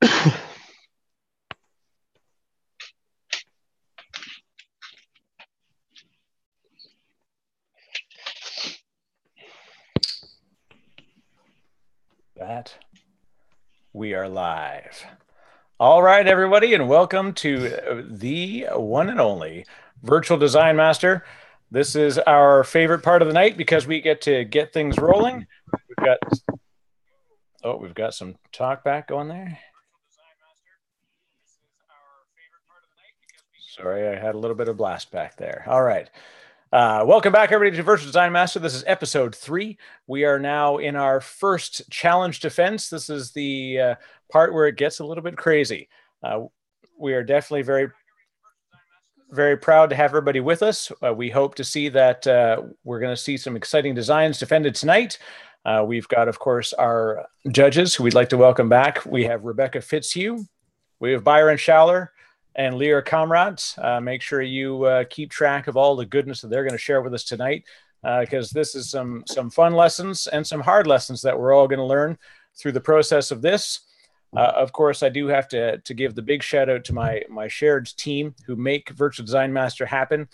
That we are live. All right, everybody, and welcome to the one and only Virtual Design Master. This is our favorite part of the night because we get to get things rolling. We've got some talk back going there. Sorry, I had a little bit of blast back there. All right. Welcome back, everybody, to Virtual Design Master. This is episode 3. We are now in our first challenge defense. This is the part where it gets a little bit crazy. We are definitely very proud to have everybody with us. We hope to see that we're going to see some exciting designs defended tonight. We've got, of course, our judges who we'd like to welcome back. We have Rebecca Fitzhugh. We have Byron Schaller and Lyra Comrade. Make sure you keep track of all the goodness that they're going to share with us tonight, because this is some fun lessons and some hard lessons that we're all going to learn through the process of this. Of course, I do have to give the big shout out to my shared team who make Virtual Design Master happen.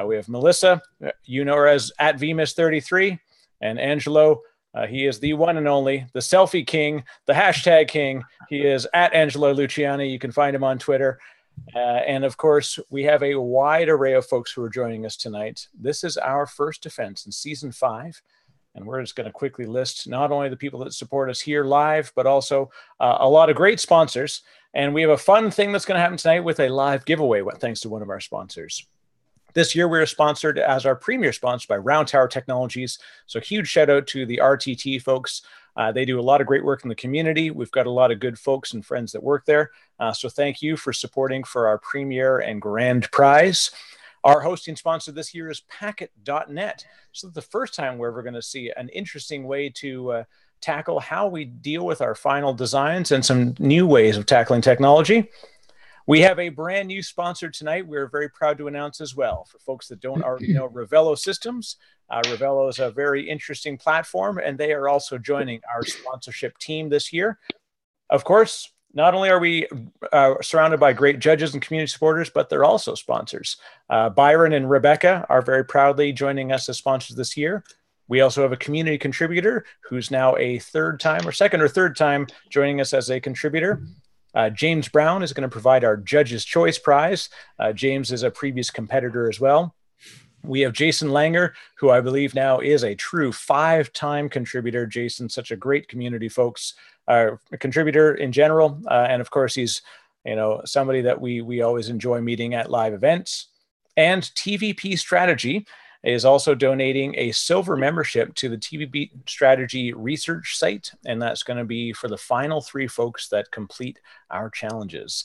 We have Melissa, you know her as at VMIS33, and Angelo. He is the one and only, the selfie king, the hashtag king. He is at Angelo Luciani. You can find him on Twitter. And of course, we have a wide array of folks who are joining us tonight. This is our first defense in season 5. And we're just going to quickly list not only the people that support us here live, but also a lot of great sponsors. And we have a fun thing that's going to happen tonight with a live giveaway, thanks to one of our sponsors. This year, we're sponsored as our premier sponsor by Round Tower Technologies. So huge shout out to the RTT folks. They do a lot of great work in the community. We've got a lot of good folks and friends that work there. So thank you for supporting for our premier and grand prize. Our hosting sponsor this year is Packet.net. So the first time we're ever going to see an interesting way to tackle how we deal with our final designs and some new ways of tackling technology. We have a brand new sponsor tonight. We're very proud to announce as well. For folks that don't already know Revelo Systems, Revelo is a very interesting platform, and they are also joining our sponsorship team this year. Of course, not only are we surrounded by great judges and community supporters, but they're also sponsors. Byron and Rebecca are very proudly joining us as sponsors this year. We also have a community contributor who's now a second or third time joining us as a contributor. James Brown is going to provide our Judge's Choice Prize. James is a previous competitor as well. We have Jason Langer, who I believe now is a true 5-time contributor. Jason, such a great community contributor in general. And of course, he's somebody that we always enjoy meeting at live events. And TVP Strategy is also donating a silver membership to the TVP Strategy research site. And that's going to be for the final 3 folks that complete our challenges.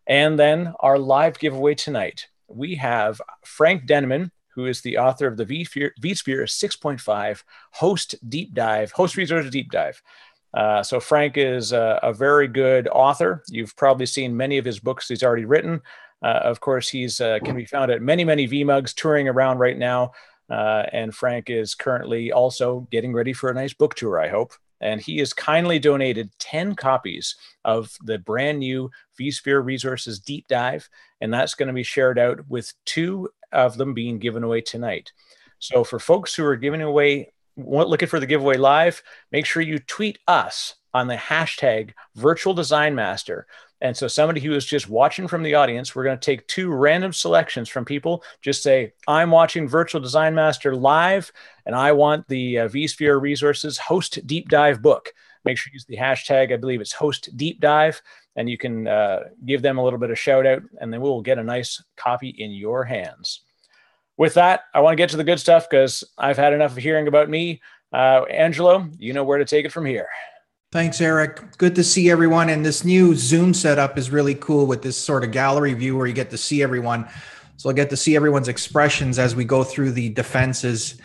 And then our live giveaway tonight, we have Frank Denman, who is the author of the vSphere 6.5 Host Resource Deep Dive. So Frank is a very good author. You've probably seen many of his books he's already written. Of course, he's can be found at many VMUGs touring around right now. And Frank is currently also getting ready for a nice book tour, I hope. And he has kindly donated 10 copies of the brand new vSphere Resources Deep Dive. And that's going to be shared out with 2 of them being given away tonight. So for folks who are looking for the giveaway live, make sure you tweet us on the hashtag Virtual Design Master. And so somebody who is just watching from the audience, we're going to take 2 random selections from people. Just say, I'm watching Virtual Design Master live, and I want the vSphere Resources Host Deep Dive book. Make sure you use the hashtag, I believe it's Host Deep Dive, and you can give them a little bit of shout out, and then we'll get a nice copy in your hands. With that, I want to get to the good stuff because I've had enough of hearing about me. Angelo, you know where to take it from here. Thanks, Eric. Good to see everyone. And this new Zoom setup is really cool with this sort of gallery view where you get to see everyone. So I'll get to see everyone's expressions as we go through the defenses.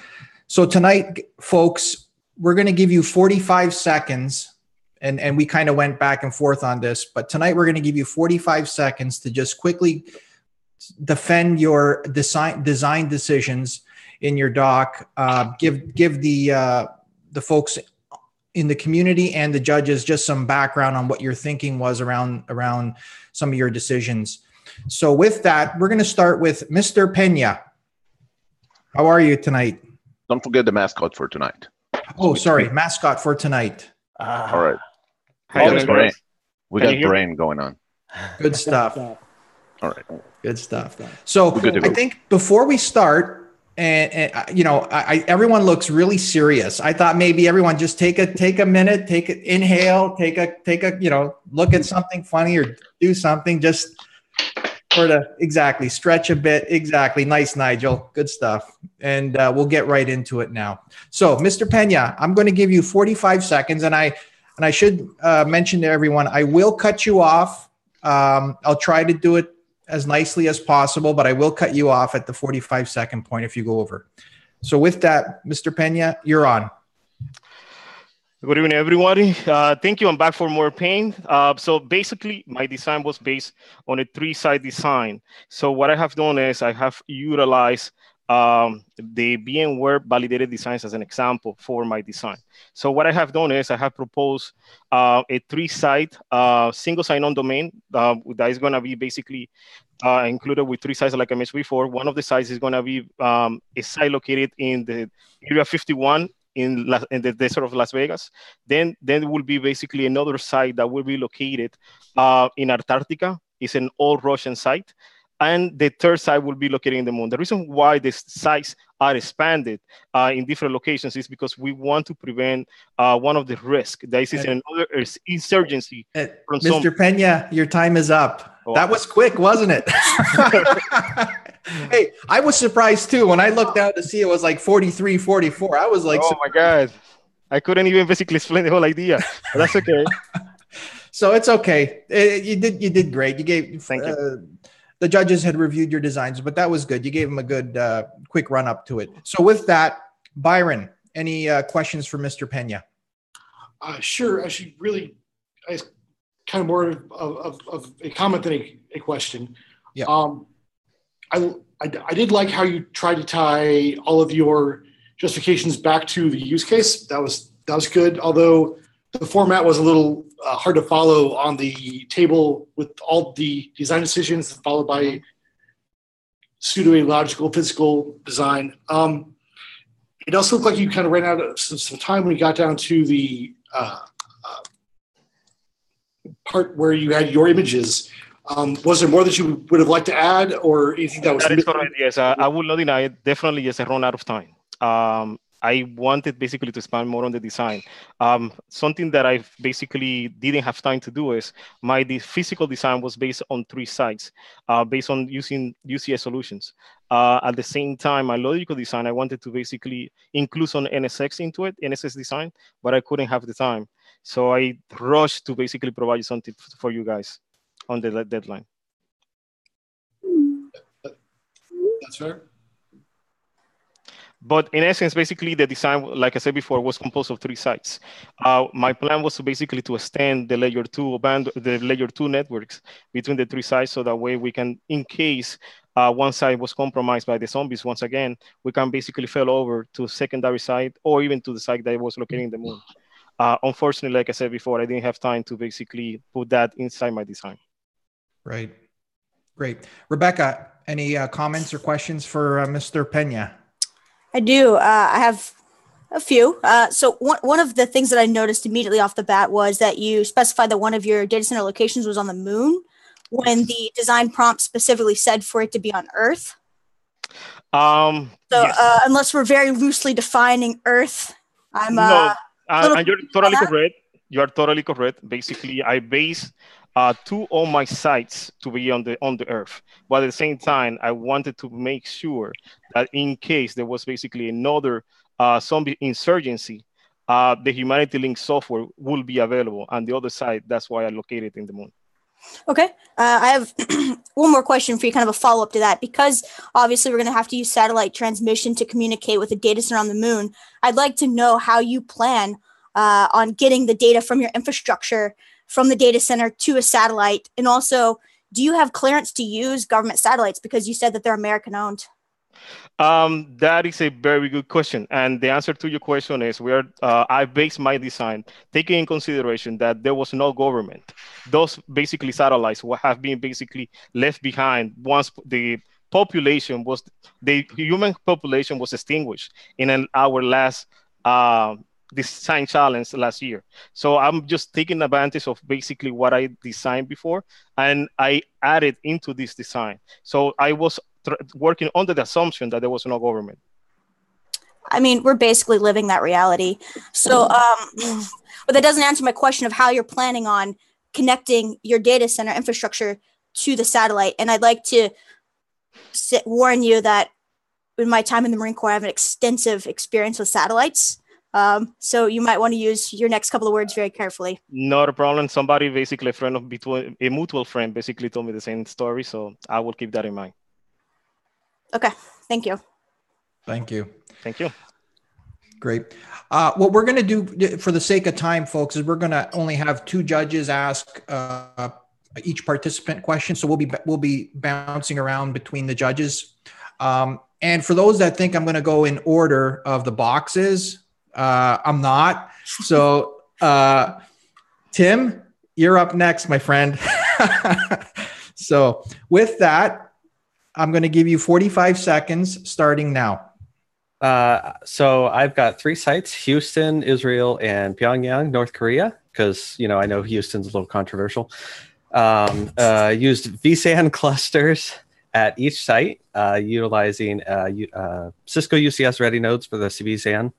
So tonight, folks, we're going to give you 45 seconds. And we kind of went back and forth on this. But tonight, we're going to give you 45 seconds to just quickly defend your design decisions in your doc. Give the folks in the community and the judges just some background on what your thinking was around some of your decisions. So with that, we're going to start with Mr. Pena. How are you tonight? Don't forget the mascot for tonight. Oh, sorry, mascot for tonight. All right. We got brain going on. Good stuff. All right. Good stuff. So I think before we start, and you know, everyone looks really serious. I thought maybe everyone just take a minute, inhale, take a you know, look at something funny or do something, just sort of exactly stretch a bit. Exactly. Nice, Nigel. Good stuff. And we'll get right into it now. So, Mr. Pena, I'm going to give you 45 seconds, and I should mention to everyone, I will cut you off. I'll try to do it as nicely as possible, but I will cut you off at the 45-second point if you go over. So with that, Mr. Pena, you're on. Good evening, everybody. Thank you. I'm back for more paint. So basically, my design was based on a 3-side design. So what I have done is I have utilized the VMware validated designs as an example for my design. So what I have done is I have proposed a 3-site single sign-on domain that is going to be basically included with 3 sites like I mentioned before. One of the sites is going to be a site located in the Area 51 in the desert of Las Vegas. Then there will be basically another site that will be located in Antarctica. It's an old Russian site. And the third site will be located in the moon. The reason why the sites are expanded in different locations is because we want to prevent one of the risks. This is another insurgency. Mr. Pena, your time is up. Oh. That was quick, wasn't it? Hey, I was surprised too. When I looked out to see it was like 43, 44. I was like, oh my God. I couldn't even basically explain the whole idea. But that's okay. So it's okay. You did great. You gave, thank you. The judges had reviewed your designs, but that was good. You gave them a good, quick run up to it. So with that, Byron, any questions for Mr. Pena? Sure. Actually, really, it's kind of more of a comment than a question. Yeah. I did like how you tried to tie all of your justifications back to the use case. That was good. Although the format was a little hard to follow on the table with all the design decisions followed by pseudo-logical physical design. It also looked like you kind of ran out of some time when you got down to the part where you had your images. Was there more that you would have liked to add, or anything that was? That is correct. Yes, I will not deny it. Definitely, yes, I run out of time. I wanted basically to expand more on the design. Something that I basically didn't have time to do is the physical design was based on 3 sites, based on using UCS solutions. At the same time, my logical design, I wanted to basically include some NSX into it, NSX design, but I couldn't have the time. So I rushed to basically provide something for you guys on the deadline. That's fair. But in essence, basically the design, like I said before, was composed of 3 sites. My plan was to basically to extend the layer 2 networks between the 3 sites, so that way we can, in case one site was compromised by the zombies once again, we can basically fail over to a secondary site or even to the site that was located in the moon. Unfortunately, like I said before, I didn't have time to basically put that inside my design. Right. Great. Rebecca, any comments or questions for Mr. Pena? I do. I have a few. So one of the things that I noticed immediately off the bat was that you specified that one of your data center locations was on the moon when the design prompt specifically said for it to be on Earth. Yes. Unless we're very loosely defining Earth, I'm and you're totally correct. You are totally correct. Basically, I base 2 of my sites to be on the Earth, but at the same time, I wanted to make sure that in case there was basically another zombie insurgency, the Humanity Link software will be available on the other side. That's why I located in the moon. Okay. I have one more question for you, kind of a follow-up to that, because obviously we're going to have to use satellite transmission to communicate with the data center on the moon. I'd like to know how you plan on getting the data from your infrastructure from the data center to a satellite. And also, do you have clearance to use government satellites? Because you said that they're American owned. That is a very good question, and the answer to your question is I based my design taking in consideration that there was no government. Those basically satellites will have been basically left behind once the human population was extinguished in our last design challenge last year. So I'm just taking advantage of basically what I designed before, and I added into this design. So I was working under the assumption that there was no government. I mean, we're basically living that reality. So, but that doesn't answer my question of how you're planning on connecting your data center infrastructure to the satellite. And I'd like to warn you that in my time in the Marine Corps, I have an extensive experience with satellites. So you might want to use your next couple of words very carefully. Not a problem. Somebody, basically a mutual friend, basically told me the same story. So I will keep that in mind. Okay. Thank you. Thank you. Thank you. Great. What we're going to do for the sake of time, folks, is we're going to only have 2 judges ask each participant question. So we'll be bouncing around between the judges. And for those that think I'm going to go in order of the boxes, I'm not. So Tim, you're up next, my friend. So with that, I'm going to give you 45 seconds starting now. So I've got 3 sites: Houston, Israel, and Pyongyang, North Korea, because, I know Houston's a little controversial. Used vSAN clusters at each site, utilizing Cisco UCS ready nodes for the vSAN.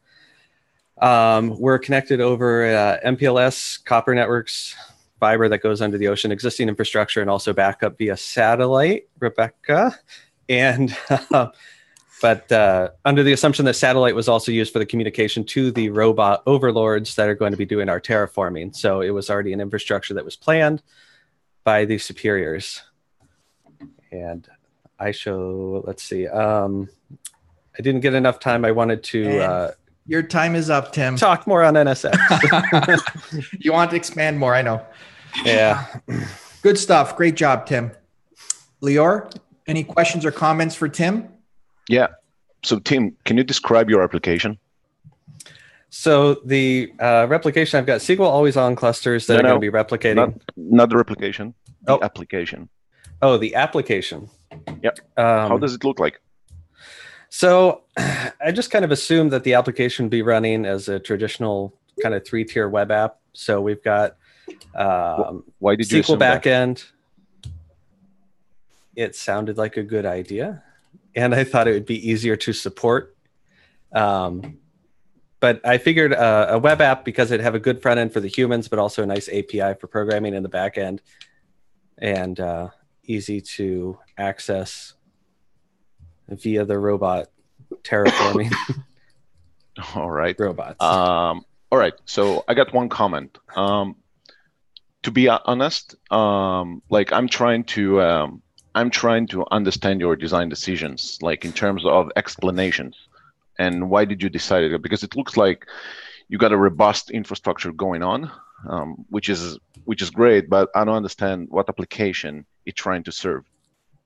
We're connected over MPLS copper networks, fiber that goes under the ocean, existing infrastructure, and also backup via satellite, Rebecca. And but under the assumption that satellite was also used for the communication to the robot overlords that are going to be doing our terraforming. So it was already an infrastructure that was planned by the superiors. And let's see. I didn't get enough time. I wanted to... your time is up, Tim. Talk more on NSX. You want to expand more, I know. Yeah. Good stuff. Great job, Tim. Lior, any questions or comments for Tim? Yeah. So Tim, can you describe your application? So the replication, I've got SQL always on clusters that are going to be replicating. Not the replication, the application. Oh, the application. Yep. How does it look like? So I just kind of assumed that the application would be running as a traditional kind of 3-tier web app. So we've got why did you SQL backend. It sounded like a good idea, and I thought it would be easier to support. But I figured a web app, because it'd have a good front end for the humans, but also a nice API for programming in the back end, and easy to access via the robot terraforming. All right. Robots. All right. So I got one comment. To be honest, like I'm trying to understand your design decisions, like in terms of explanations. And why did you decide it? Because it looks like you got a robust infrastructure going on, which is great, but I don't understand what application it's trying to serve.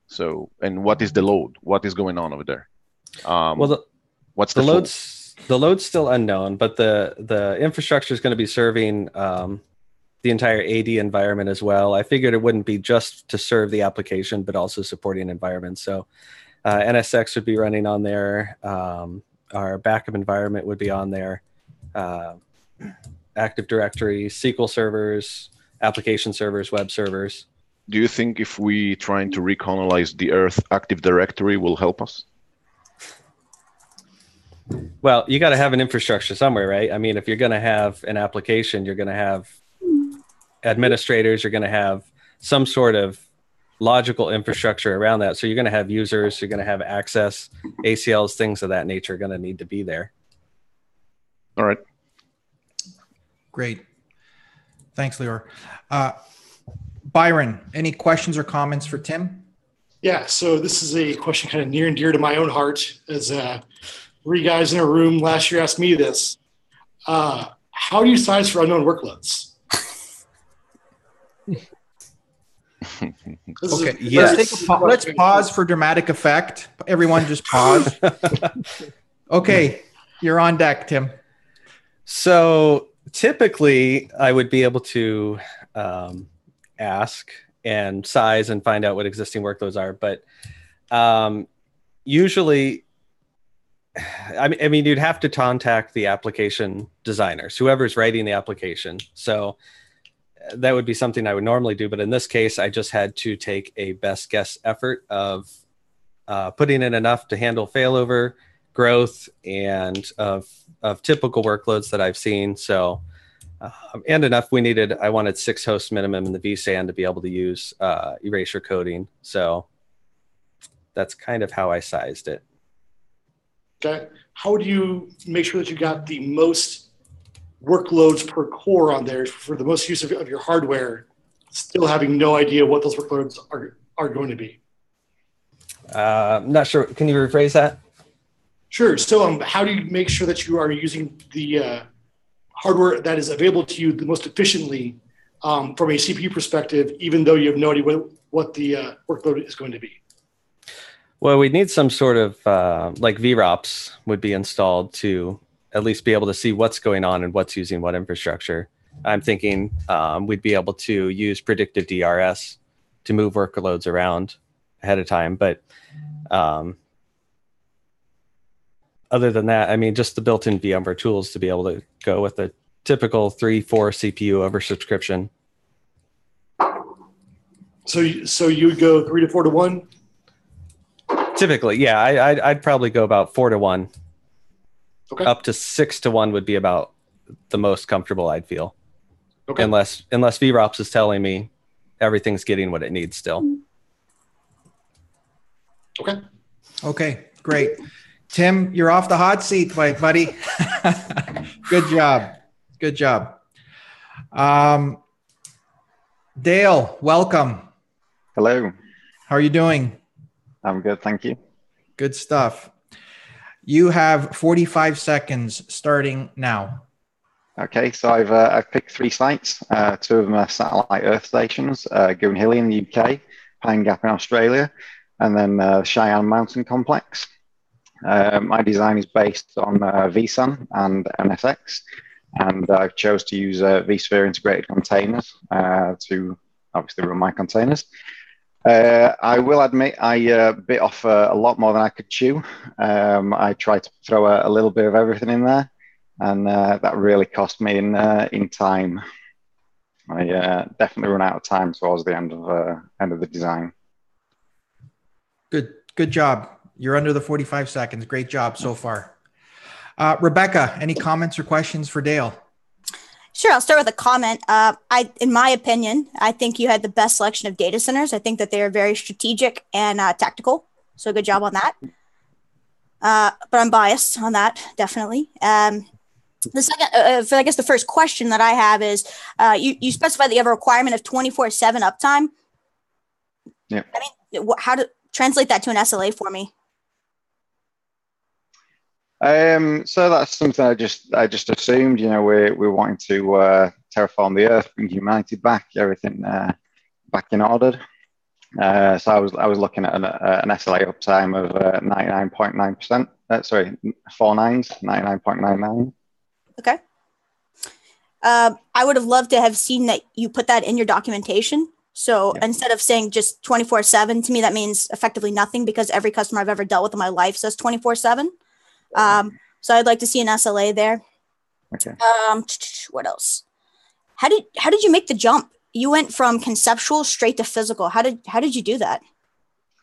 So, and what is the load? What is going on over there? What's the load? The load's still unknown, but the infrastructure is going to be serving the entire AD environment as well. I figured it wouldn't be just to serve the application, but also supporting environments. So NSX would be running on there. Our backup environment would be on there. Active Directory, SQL servers, application servers, web servers. Do you think if we trying to recolonize the Earth, Active Directory will help us? Well, you got to have an infrastructure somewhere, right? I mean, if you're going to have an application, you're going to have administrators, you're going to have some sort of logical infrastructure around that. So you're going to have users, you're going to have access, ACLs, things of that nature are going to need to be there. All right. Great. Thanks, Lior. Byron, any questions or comments for Tim? Yeah, so this is a question kind of near and dear to my own heart. As 3 guys in a room last year asked me this. How do you size for unknown workloads? Okay, yes. let's pause for dramatic effect. Everyone just pause. Okay, you're on deck, Tim. So typically, I would be able to ask and size and find out what existing workloads are. But usually, I mean, you'd have to contact the application designers, whoever's writing the application. So that would be something I would normally do. But in this case, I just had to take a best guess effort of putting in enough to handle failover, growth, and of typical workloads that I've seen. So, and enough, I wanted 6 hosts minimum in the vSAN to be able to use erasure coding. So that's kind of how I sized it. Okay. How do you make sure that you got the most workloads per core on there for the most use of your hardware, still having no idea what those workloads are going to be? I'm not sure. Can you rephrase that? Sure. So how do you make sure that you are using the hardware that is available to you the most efficiently from a CPU perspective, even though you have no idea what the workload is going to be? Well, we'd need some sort of like VROPS would be installed to at least be able to see what's going on and what's using what infrastructure. I'm thinking we'd be able to use predictive DRS to move workloads around ahead of time. But other than that, I mean, just the built-in VMware tools to be able to go with a typical 3-4 CPU over subscription. So you would go 3 to 4 to 1? Typically, yeah, I'd probably go about 4 to 1. Okay. Up to 6 to 1 would be about the most comfortable I'd feel. Okay. Unless VROPS is telling me everything's getting what it needs still. Okay. Okay, great. Tim, you're off the hot seat, buddy. Good job. Good job. Dale, welcome. Hello. How are you doing? I'm good, thank you. Good stuff. You have 45 seconds starting now. Okay, so I've picked 3 sites. 2 of them are satellite Earth stations: Goonhilly in the UK, Pine Gap in Australia, and then Cheyenne Mountain Complex. My design is based on vSAN and NSX, and I chose to use vSphere integrated containers to obviously run my containers. I will admit I bit off a lot more than I could chew. I tried to throw a little bit of everything in there, and that really cost me in time. I definitely ran out of time towards the end of the design. Good job. You're under the 45 seconds. Great job so far. Rebecca, any comments or questions for Dale? Sure, I'll start with a comment. In my opinion, I think you had the best selection of data centers. I think that they are very strategic and tactical. So good job on that. But I'm biased on that, definitely. The second, I guess the first question that I have is, you specify that you have a requirement of 24/7 uptime. Yeah. I mean, how to translate that to an SLA for me? So that's something I just assumed. You know, we're wanting to terraform the Earth, bring humanity back, everything back in order. So I was looking at an SLA uptime of 99.9%. Sorry, 4 nines, 99.99. Okay. I would have loved to have seen that you put that in your documentation. So instead of saying just 24/7, to me that means effectively nothing, because every customer I've ever dealt with in my life says 24/7. So I'd like to see an SLA there. Okay. What else? How did you make the jump? You went from conceptual straight to physical. How did you do that?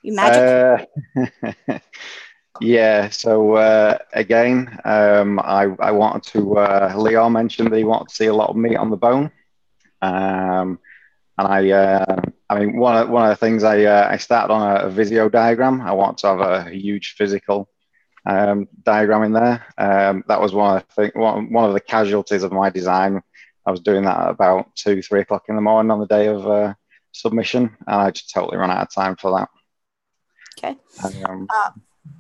You magic? Yeah. So again, I wanted to. Leo mentioned that he wanted to see a lot of meat on the bone, and I mean, one of the things I started on a Visio diagram. I want to have a huge physical diagram in there. That was one of the casualties of my design. I was doing that at about 2-3 o'clock in the morning on the day of submission, and I just totally ran out of time for that. Okay.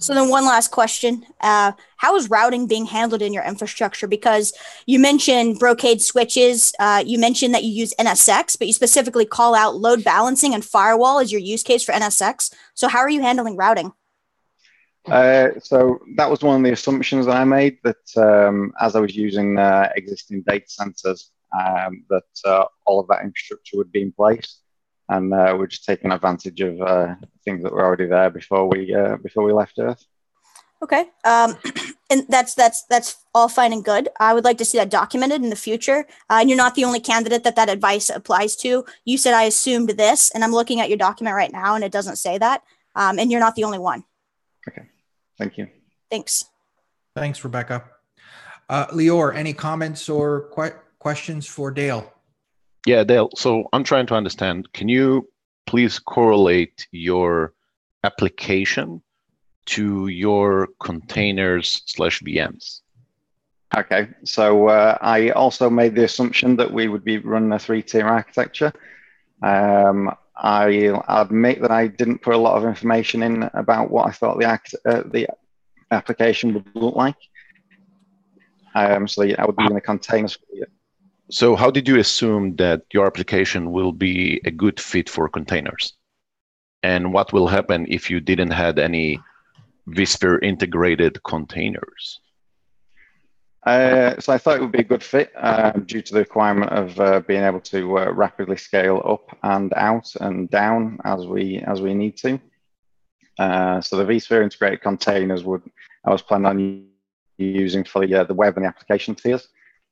So then one last question. How is routing being handled in your infrastructure? Because you mentioned Brocade switches. You mentioned that you use NSX, but you specifically call out load balancing and firewall as your use case for NSX. So how are you handling routing? So that was one of the assumptions that I made, that as I was using existing data centers, that all of that infrastructure would be in place. And we're just taking advantage of things that were already there before we left Earth. Okay, and that's all fine and good. I would like to see that documented in the future. And you're not the only candidate that advice applies to. You said I assumed this, and I'm looking at your document right now, and it doesn't say that. And you're not the only one. Okay, thank you. Thanks. Thanks, Rebecca. Lior, any comments or questions for Dale? Yeah, Dale. So I'm trying to understand. Can you please correlate your application to your containers/VMs? Okay, so I also made the assumption that we would be running a 3-tier architecture. I admit that I didn't put a lot of information in about what I thought the application would look like. So I would be in the containers. So how did you assume that your application will be a good fit for containers? And what will happen if you didn't have any vSphere integrated containers? So I thought it would be a good fit due to the requirement of being able to rapidly scale up and out and down as we need to. So the vSphere integrated containers I was planning on using for the web and the application tiers.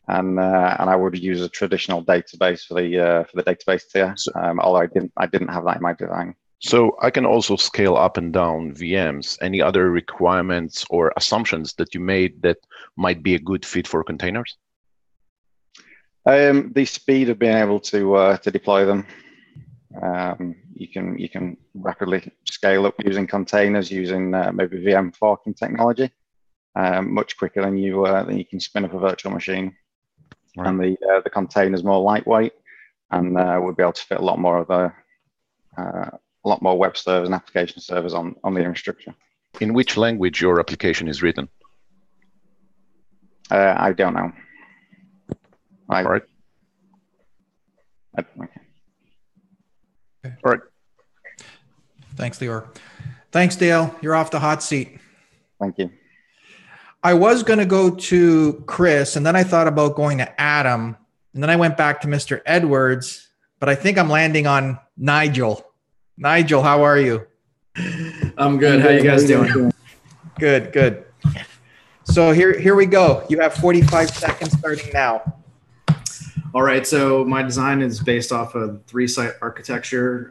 And I would use a traditional database for the database tier, although I didn't have that in my design. So I can also scale up and down VMs. Any other requirements or assumptions that you made that might be a good fit for containers? The speed of being able to deploy them. You can rapidly scale up using containers using maybe VM forking technology, much quicker than you can spin up a virtual machine. Right. And the container is more lightweight, and we'll be able to fit a lot more web servers and application servers on the infrastructure. In which language your application is written? I don't know. All right. Okay. All right. Thanks, Lior. Thanks, Dale. You're off the hot seat. Thank you. I was going to go to Chris, and then I thought about going to Adam, and then I went back to Mr. Edwards, but I think I'm landing on Nigel. Nigel, how are you? I'm good. How you guys doing? Good. So here we go. You have 45 seconds starting now. All right. So my design is based off a 3-site architecture.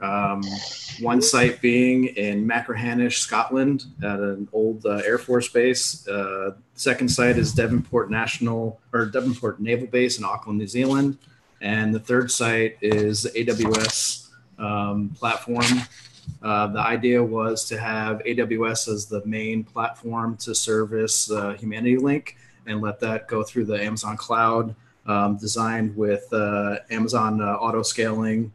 One site being in Machrihanish, Scotland, at an old Air Force base. Second site is Devonport Naval Base in Auckland, New Zealand, and the third site is the AWS platform. The idea was to have AWS as the main platform to service Humanity Link and let that go through the Amazon cloud, designed with Amazon auto scaling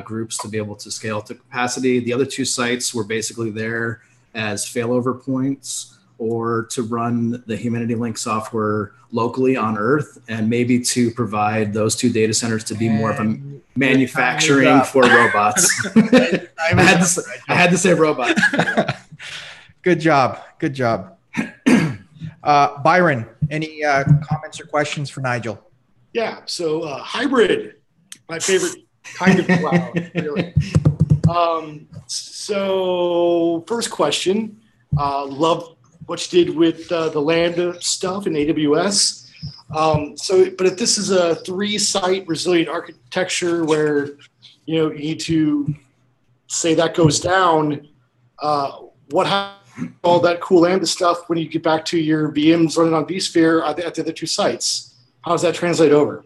groups to be able to scale to capacity. The other 2 sites were basically there as failover points or to run the Humanity Link software locally on Earth, and maybe to provide those 2 data centers to be more of a manufacturing for robots. I had to say robot. Good job. Byron, any comments or questions for Nigel? Yeah, so hybrid, my favorite kind of cloud, really. So first question, love what you did with the Lambda stuff in AWS. But if this is a 3-site resilient architecture where you need to say that goes down, what happens to all that cool Lambda stuff when you get back to your VMs running on vSphere at the other 2 sites? How does that translate over?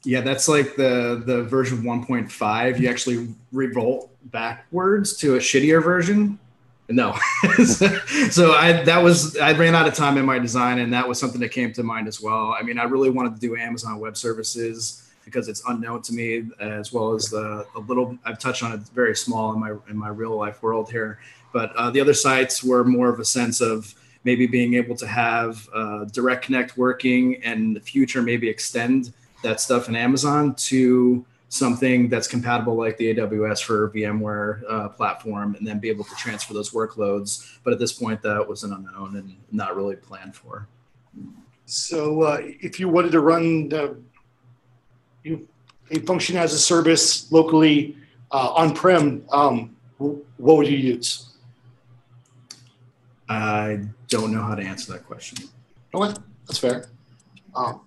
Yeah, that's like the version 1.5. You actually revolt backwards to a shittier version. No. So I ran out of time in my design, and that was something that came to mind as well. I mean, I really wanted to do Amazon Web Services because it's unknown to me, as well as a little, I've touched on it very small in my real life world here. But the other sites were more of a sense of maybe being able to have Direct Connect working, and in the future maybe extend that stuff in Amazon to something that's compatible like the AWS for VMware platform, and then be able to transfer those workloads. But at this point, that was an unknown and not really planned for. So if you wanted to run a function as a service locally on-prem, what would you use? I don't know how to answer that question. Okay, that's fair.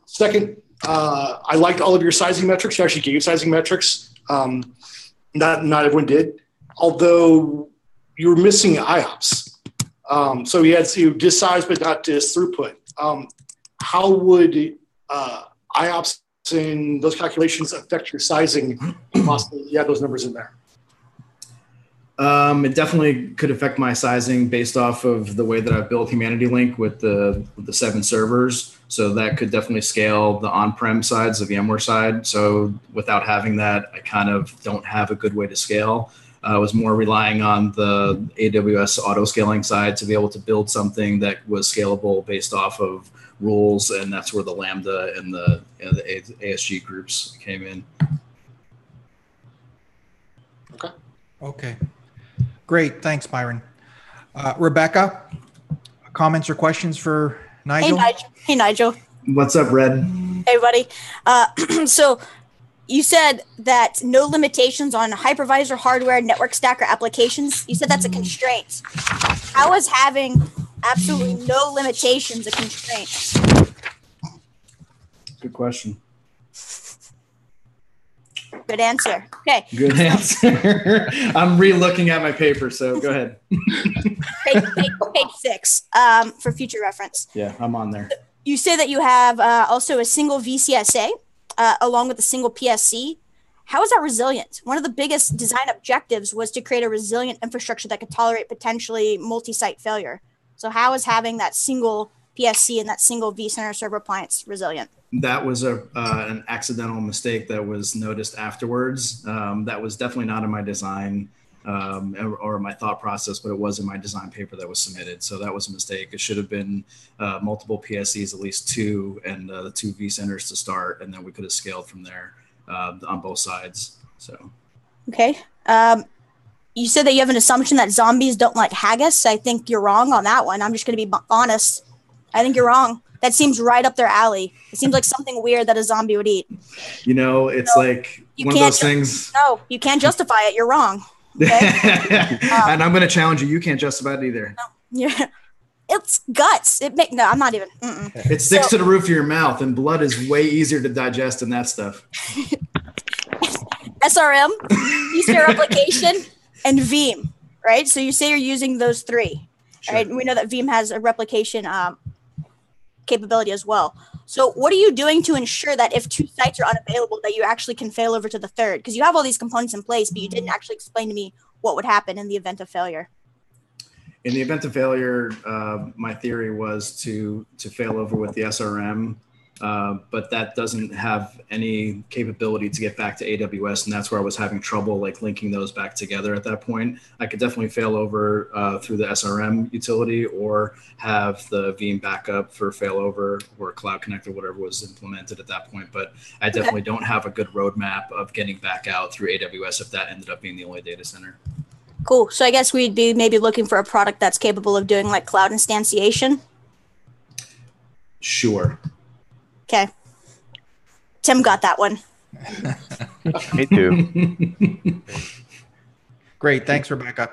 Second, I liked all of your sizing metrics. You actually gave sizing metrics. Not everyone did, although you were missing IOPS. So you had disk size, but not disk throughput. How would IOPS in those calculations affect your sizing? Possibly, you had those numbers in there. It definitely could affect my sizing based off of the way that I've built Humanity Link with the 7 servers. So that could definitely scale the on-prem sides, the VMware side. So without having that, I kind of don't have a good way to scale. I was more relying on the AWS auto scaling side to be able to build something that was scalable based off of rules, and that's where the Lambda and the ASG groups came in. Okay. Great. Thanks, Byron. Rebecca, comments or questions for Nigel? Hey, Nigel. What's up, Red? Hey, buddy. So you said that no limitations on hypervisor, hardware, network stack, or applications. You said that's a constraint. How is having absolutely no limitations a constraint? Good question. Good answer. Okay. Good answer. I'm re-looking at my paper, so go ahead. Page 6 for future reference. Yeah, I'm on there. You say that you have also a single VCSA along with a single PSC. How is that resilient? One of the biggest design objectives was to create a resilient infrastructure that could tolerate potentially multi-site failure. So how is having that single PSC and that single vCenter server appliance resilient? That was an accidental mistake that was noticed afterwards. That was definitely not in my design or my thought process, but it was in my design paper that was submitted. So that was a mistake. It should have been multiple PSCs, at least 2, and the 2 vCenters to start, and then we could have scaled from there on both sides. So, okay. You said that you have an assumption that zombies don't like haggis. I think you're wrong on that one. I'm just going to be honest. I think you're wrong. That seems right up their alley. It seems like something weird that a zombie would eat. You know, it's like one of those things. No, you can't justify it. You're wrong. Okay? And I'm going to challenge you. You can't justify it either. No, yeah. It's guts. No, I'm not even. It sticks to the roof of your mouth, and blood is way easier to digest than that stuff. SRM, vSphere replication, and Veeam, right? So you say you're using those 3, sure. Right? And we know that Veeam has a replication capability as well. So what are you doing to ensure that if 2 sites are unavailable, that you actually can fail over to the 3rd? Because you have all these components in place, but you didn't actually explain to me what would happen in the event of failure. In the event of failure, my theory was to fail over with the SRM, but that doesn't have any capability to get back to AWS, and that's where I was having trouble like linking those back together at that point. I could definitely fail over through the SRM utility, or have the Veeam backup for failover, or Cloud Connect, or whatever was implemented at that point, but I definitely don't have a good roadmap of getting back out through AWS if that ended up being the only data center. Cool. So I guess we'd be maybe looking for a product that's capable of doing like cloud instantiation. Sure. Okay. Tim got that one. Me too. Great. Thanks, Rebecca.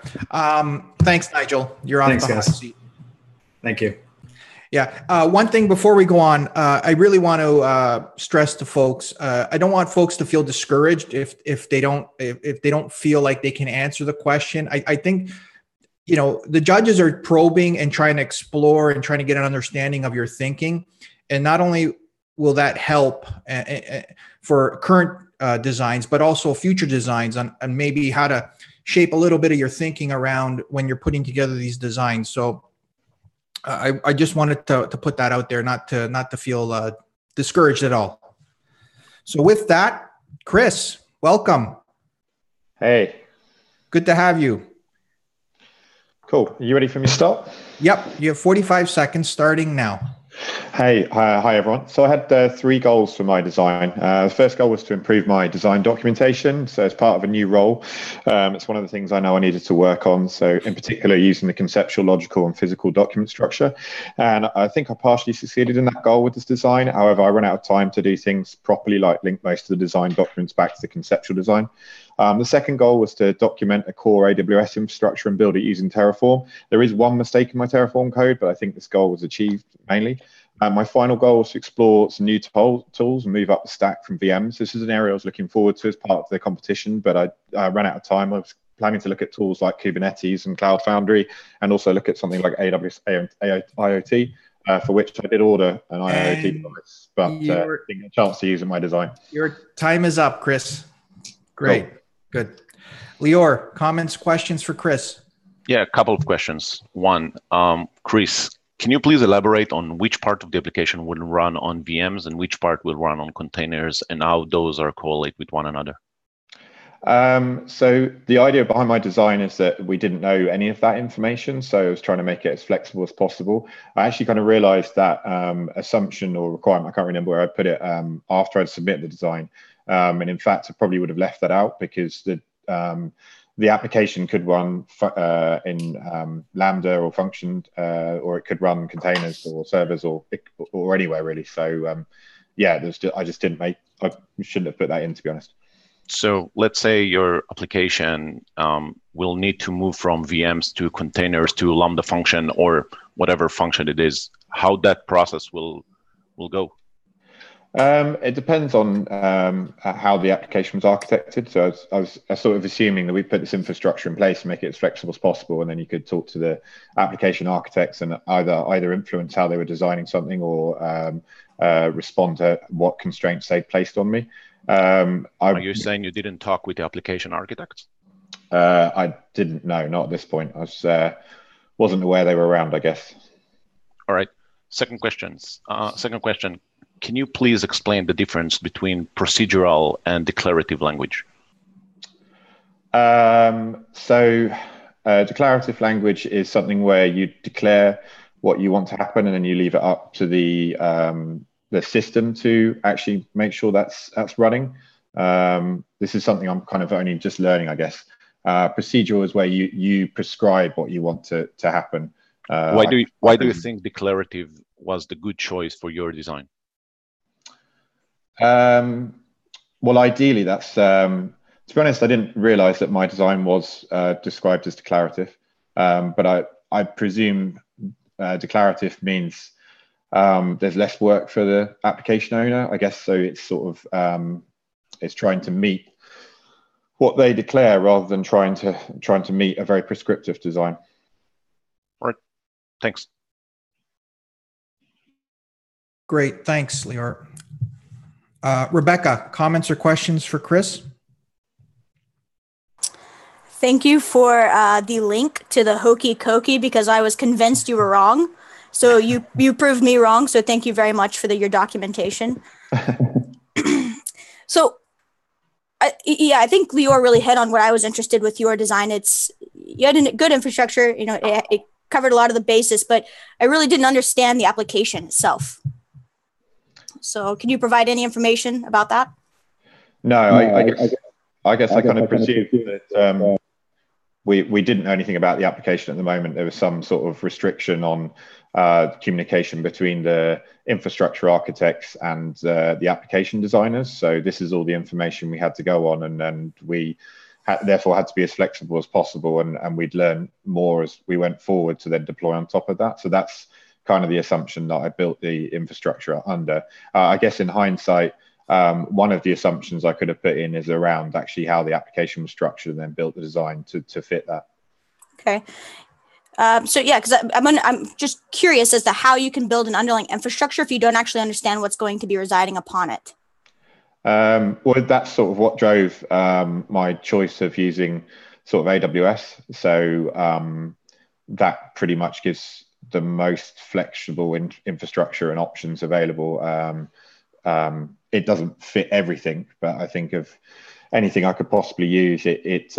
Thanks, Nigel. You're on the hot seat. Thank you. Yeah. One thing before we go on, I really want to stress to folks. I don't want folks to feel discouraged if they don't feel like they can answer the question. I think, you know, the judges are probing and trying to explore and trying to get an understanding of your thinking, and not only will that help for current designs, but also future designs on maybe how to shape a little bit of your thinking around when you're putting together these designs. So I just wanted to put that out there, not to feel discouraged at all. So with that, Chris, welcome. Hey. Good to have you. Cool. Are you ready for me to start? Yep. You have 45 seconds starting now. Hey, hi everyone. So I had 3 goals for my design. The first goal was to improve my design documentation. So as part of a new role, it's one of the things I know I needed to work on. So in particular, using the conceptual, logical, and physical document structure. And I think I partially succeeded in that goal with this design. However, I ran out of time to do things properly, like link most of the design documents back to the conceptual design. The second goal was to document a core AWS infrastructure and build it using Terraform. There is one mistake in my Terraform code, but I think this goal was achieved mainly. My final goal was to explore some new tools and move up the stack from VMs. This is an area I was looking forward to as part of the competition, but I ran out of time. I was planning to look at tools like Kubernetes and Cloud Foundry, and also look at something like AWS IoT, for which I did order an IoT device, but didn't get a chance to use in my design. Your time is up, Chris. Great. Cool. Good. Lior, comments, questions for Chris? Yeah, a couple of questions. One, Chris, can you please elaborate on which part of the application will run on VMs and which part will run on containers, and how those are correlate with one another? So the idea behind my design is that we didn't know any of that information. So I was trying to make it as flexible as possible. I actually kind of realized that assumption or requirement, I can't remember where I put it, after I'd submitted the design. And in fact, I probably would have left that out because the application could run in Lambda or function, or it could run containers or servers or anywhere really. So yeah, I shouldn't have put that in, to be honest. So let's say your application will need to move from VMs to containers to Lambda function or whatever function it is. How that process will go? It depends on how the application was architected. So I was sort of assuming that we put this infrastructure in place to make it as flexible as possible, and then you could talk to the application architects and either influence how they were designing something or respond to what constraints they placed on me. Are you saying you didn't talk with the application architects? I didn't know, not at this point. I wasn't aware they were around, I guess. All right. Second question. Can you please explain the difference between procedural and declarative language? Declarative language is something where you declare what you want to happen, and then you leave it up to the system to actually make sure that's running. This is something I'm kind of only just learning, I guess. Procedural is where you prescribe what you want to happen. Why do you think declarative was the good choice for your design? Well, ideally, that's to be honest, I didn't realize that my design was described as declarative, but I presume declarative means there's less work for the application owner, I guess. So it's sort of it's trying to meet what they declare rather than trying to meet a very prescriptive design. All right, thanks. Great, thanks, Lior. Rebecca, comments or questions for Chris? Thank you for the link to the Hokey Cokey, because I was convinced you were wrong. So you proved me wrong. So thank you very much for your documentation. So I think Lior really hit on what I was interested with your design. You had a good infrastructure, it covered a lot of the basis, but I really didn't understand the application itself. So can you provide any information about that? No, I guess I kind of presumed that we didn't know anything about the application at the moment. There was some sort of restriction on communication between the infrastructure architects and the application designers. So this is all the information we had to go on, and we therefore had to be as flexible as possible, and we'd learn more as we went forward to then deploy on top of that. So that's kind of the assumption that I built the infrastructure under. I guess in hindsight, one of the assumptions I could have put in is around actually how the application was structured, and then built the design to fit that. Okay. So yeah, because I'm just curious as to how you can build an underlying infrastructure if you don't actually understand what's going to be residing upon it. Well, that's sort of what drove my choice of using sort of AWS. So that pretty much gives the most flexible infrastructure and options available. It doesn't fit everything, but I think of anything I could possibly use, it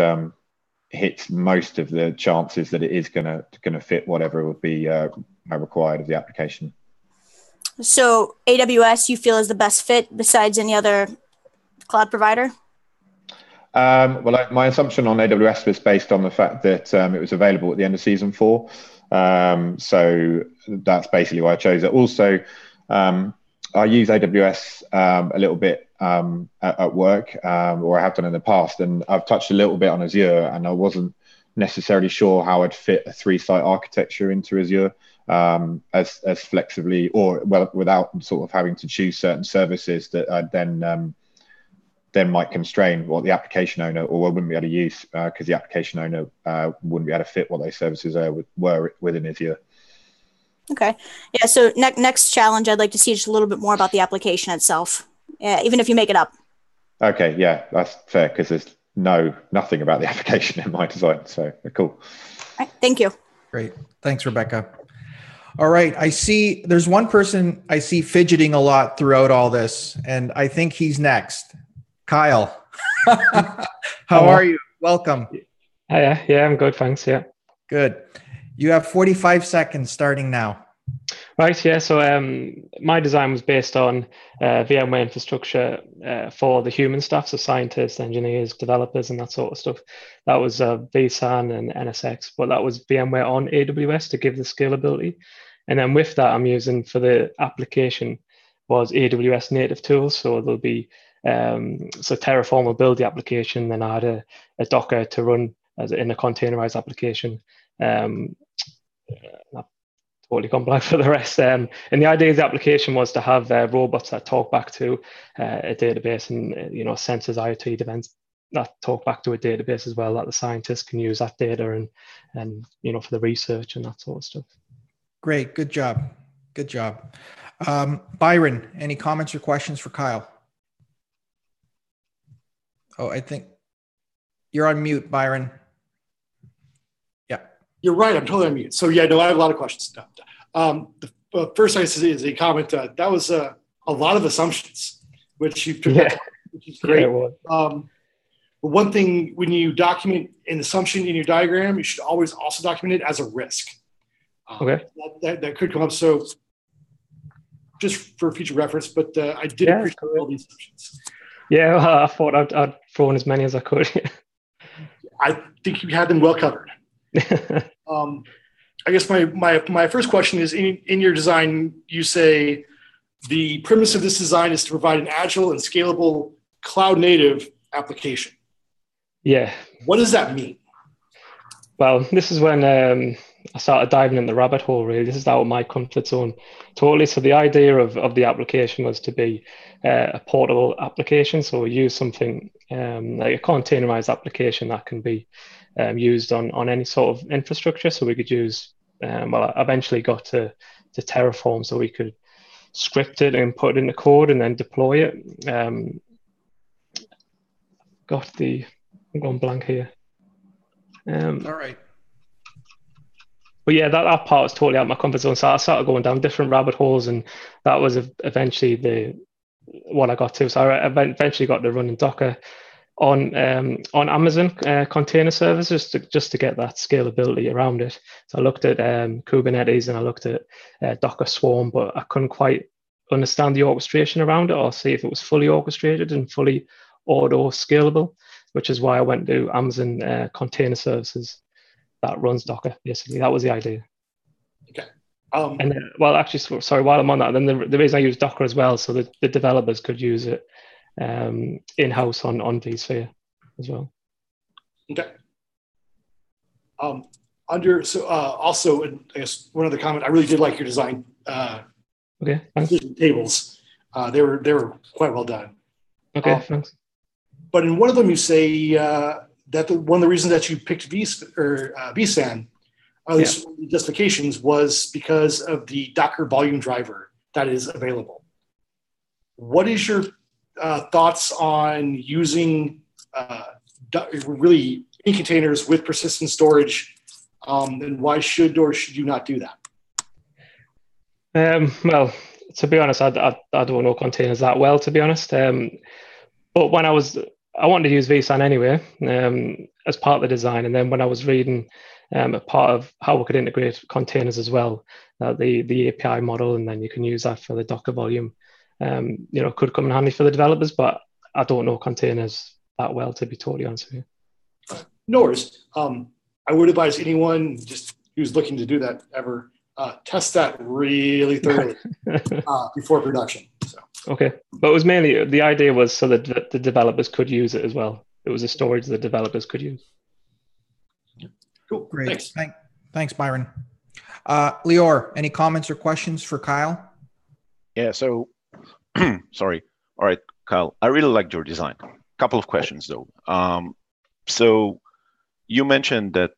hits most of the chances that it is going to fit whatever would be required of the application. So AWS you feel is the best fit besides any other cloud provider? Well, my assumption on AWS was based on the fact that it was available at the end of season 4. So that's basically why I chose it. Also, I use AWS a little bit at work, or I have done in the past, and I've touched a little bit on Azure, and I wasn't necessarily sure how I'd fit a 3-site architecture into Azure as flexibly, or well, without sort of having to choose certain services that I'd then might constrain what the application owner or wouldn't be able to use, because the application owner wouldn't be able to fit what those services were within Azure. Okay. Yeah. So next challenge, I'd like to see just a little bit more about the application itself, even if you make it up. Okay. Yeah, that's fair, because there's nothing about the application in my design. So cool. All right, thank you. Great. Thanks, Rebecca. All right. I see there's one person I see fidgeting a lot throughout all this, and I think he's next. Kyle. How are you? Welcome. Hiya. Yeah, I'm good. Thanks. Yeah. Good. You have 45 seconds starting now. Right. Yeah. So my design was based on VMware infrastructure for the human staff, so scientists, engineers, developers, and that sort of stuff. That was vSAN and NSX, but that was VMware on AWS to give the scalability. And then with that, I'm using for the application was AWS native tools. So there'll be so Terraform will build the application, then I had a Docker to run as in a containerized application. I've totally gone blank for the rest. And the idea of the application was to have robots that talk back to a database, and sensors, IoT events that talk back to a database as well, that the scientists can use that data and for the research and that sort of stuff. Great, good job, good job. Byron, any comments or questions for Kyle? Oh, I think you're on mute, Byron. Yeah. You're right. I'm totally on mute. So yeah, no, I have a lot of questions. The first is a comment. That was a lot of assumptions, which you've which is great. But one thing, when you document an assumption in your diagram, you should always also document it as a risk. Okay. That could come up. So just for future reference, but I did appreciate all these assumptions. Yeah, well, I thought I'd throw in as many as I could. I think you had them well covered. I guess my first question is, in your design, you say the premise of this design is to provide an agile and scalable cloud native application. Yeah. What does that mean? Well, this is when I started diving in the rabbit hole, really. This is out of my comfort zone totally. So the idea of the application was to be a portable application. So we use something like a containerized application that can be used on any sort of infrastructure. So we could use, I eventually got to Terraform, so we could script it and put it in the code and then deploy it. I'm going blank here. All right. But yeah, that part was totally out of my comfort zone. So I started going down different rabbit holes, and that was eventually what I got to. So I eventually got to running Docker on Amazon container services just to get that scalability around it. So I looked at Kubernetes and I looked at Docker Swarm, but I couldn't quite understand the orchestration around it or see if it was fully orchestrated and fully auto scalable, which is why I went to Amazon container services that runs Docker. Basically, that was the idea. Okay. And then, actually, sorry, while I'm on that, then the reason I use Docker as well, so that the developers could use it in-house on vSphere as well. Okay. Also, and I guess one other comment, I really did like your design. Okay, thanks. Tables, they were quite well done. Okay, thanks. But in one of them, you say that one of the reasons that you picked vSAN, at least one of the justifications, was because of the Docker volume driver that is available. What is your thoughts on using really in containers with persistent storage, and why should or should you not do that? Well, to be honest, I don't know containers that well, to be honest. But when I was I wanted to use vSAN anyway as part of the design. And then when I was reading a part of how we could integrate containers as well, the API model, and then you can use that for the Docker volume, could come in handy for the developers. But I don't know containers that well, to be totally honest with you. No worries. I would advise anyone just who's looking to do that ever test that really thoroughly before production. So. Okay, but it was mainly, the idea was so that the developers could use it as well. It was a storage the developers could use. Cool. Great. Thanks, Byron. Lior, any comments or questions for Kyle? Yeah, so, sorry. All right, Kyle, I really liked your design. Couple of questions though. So you mentioned that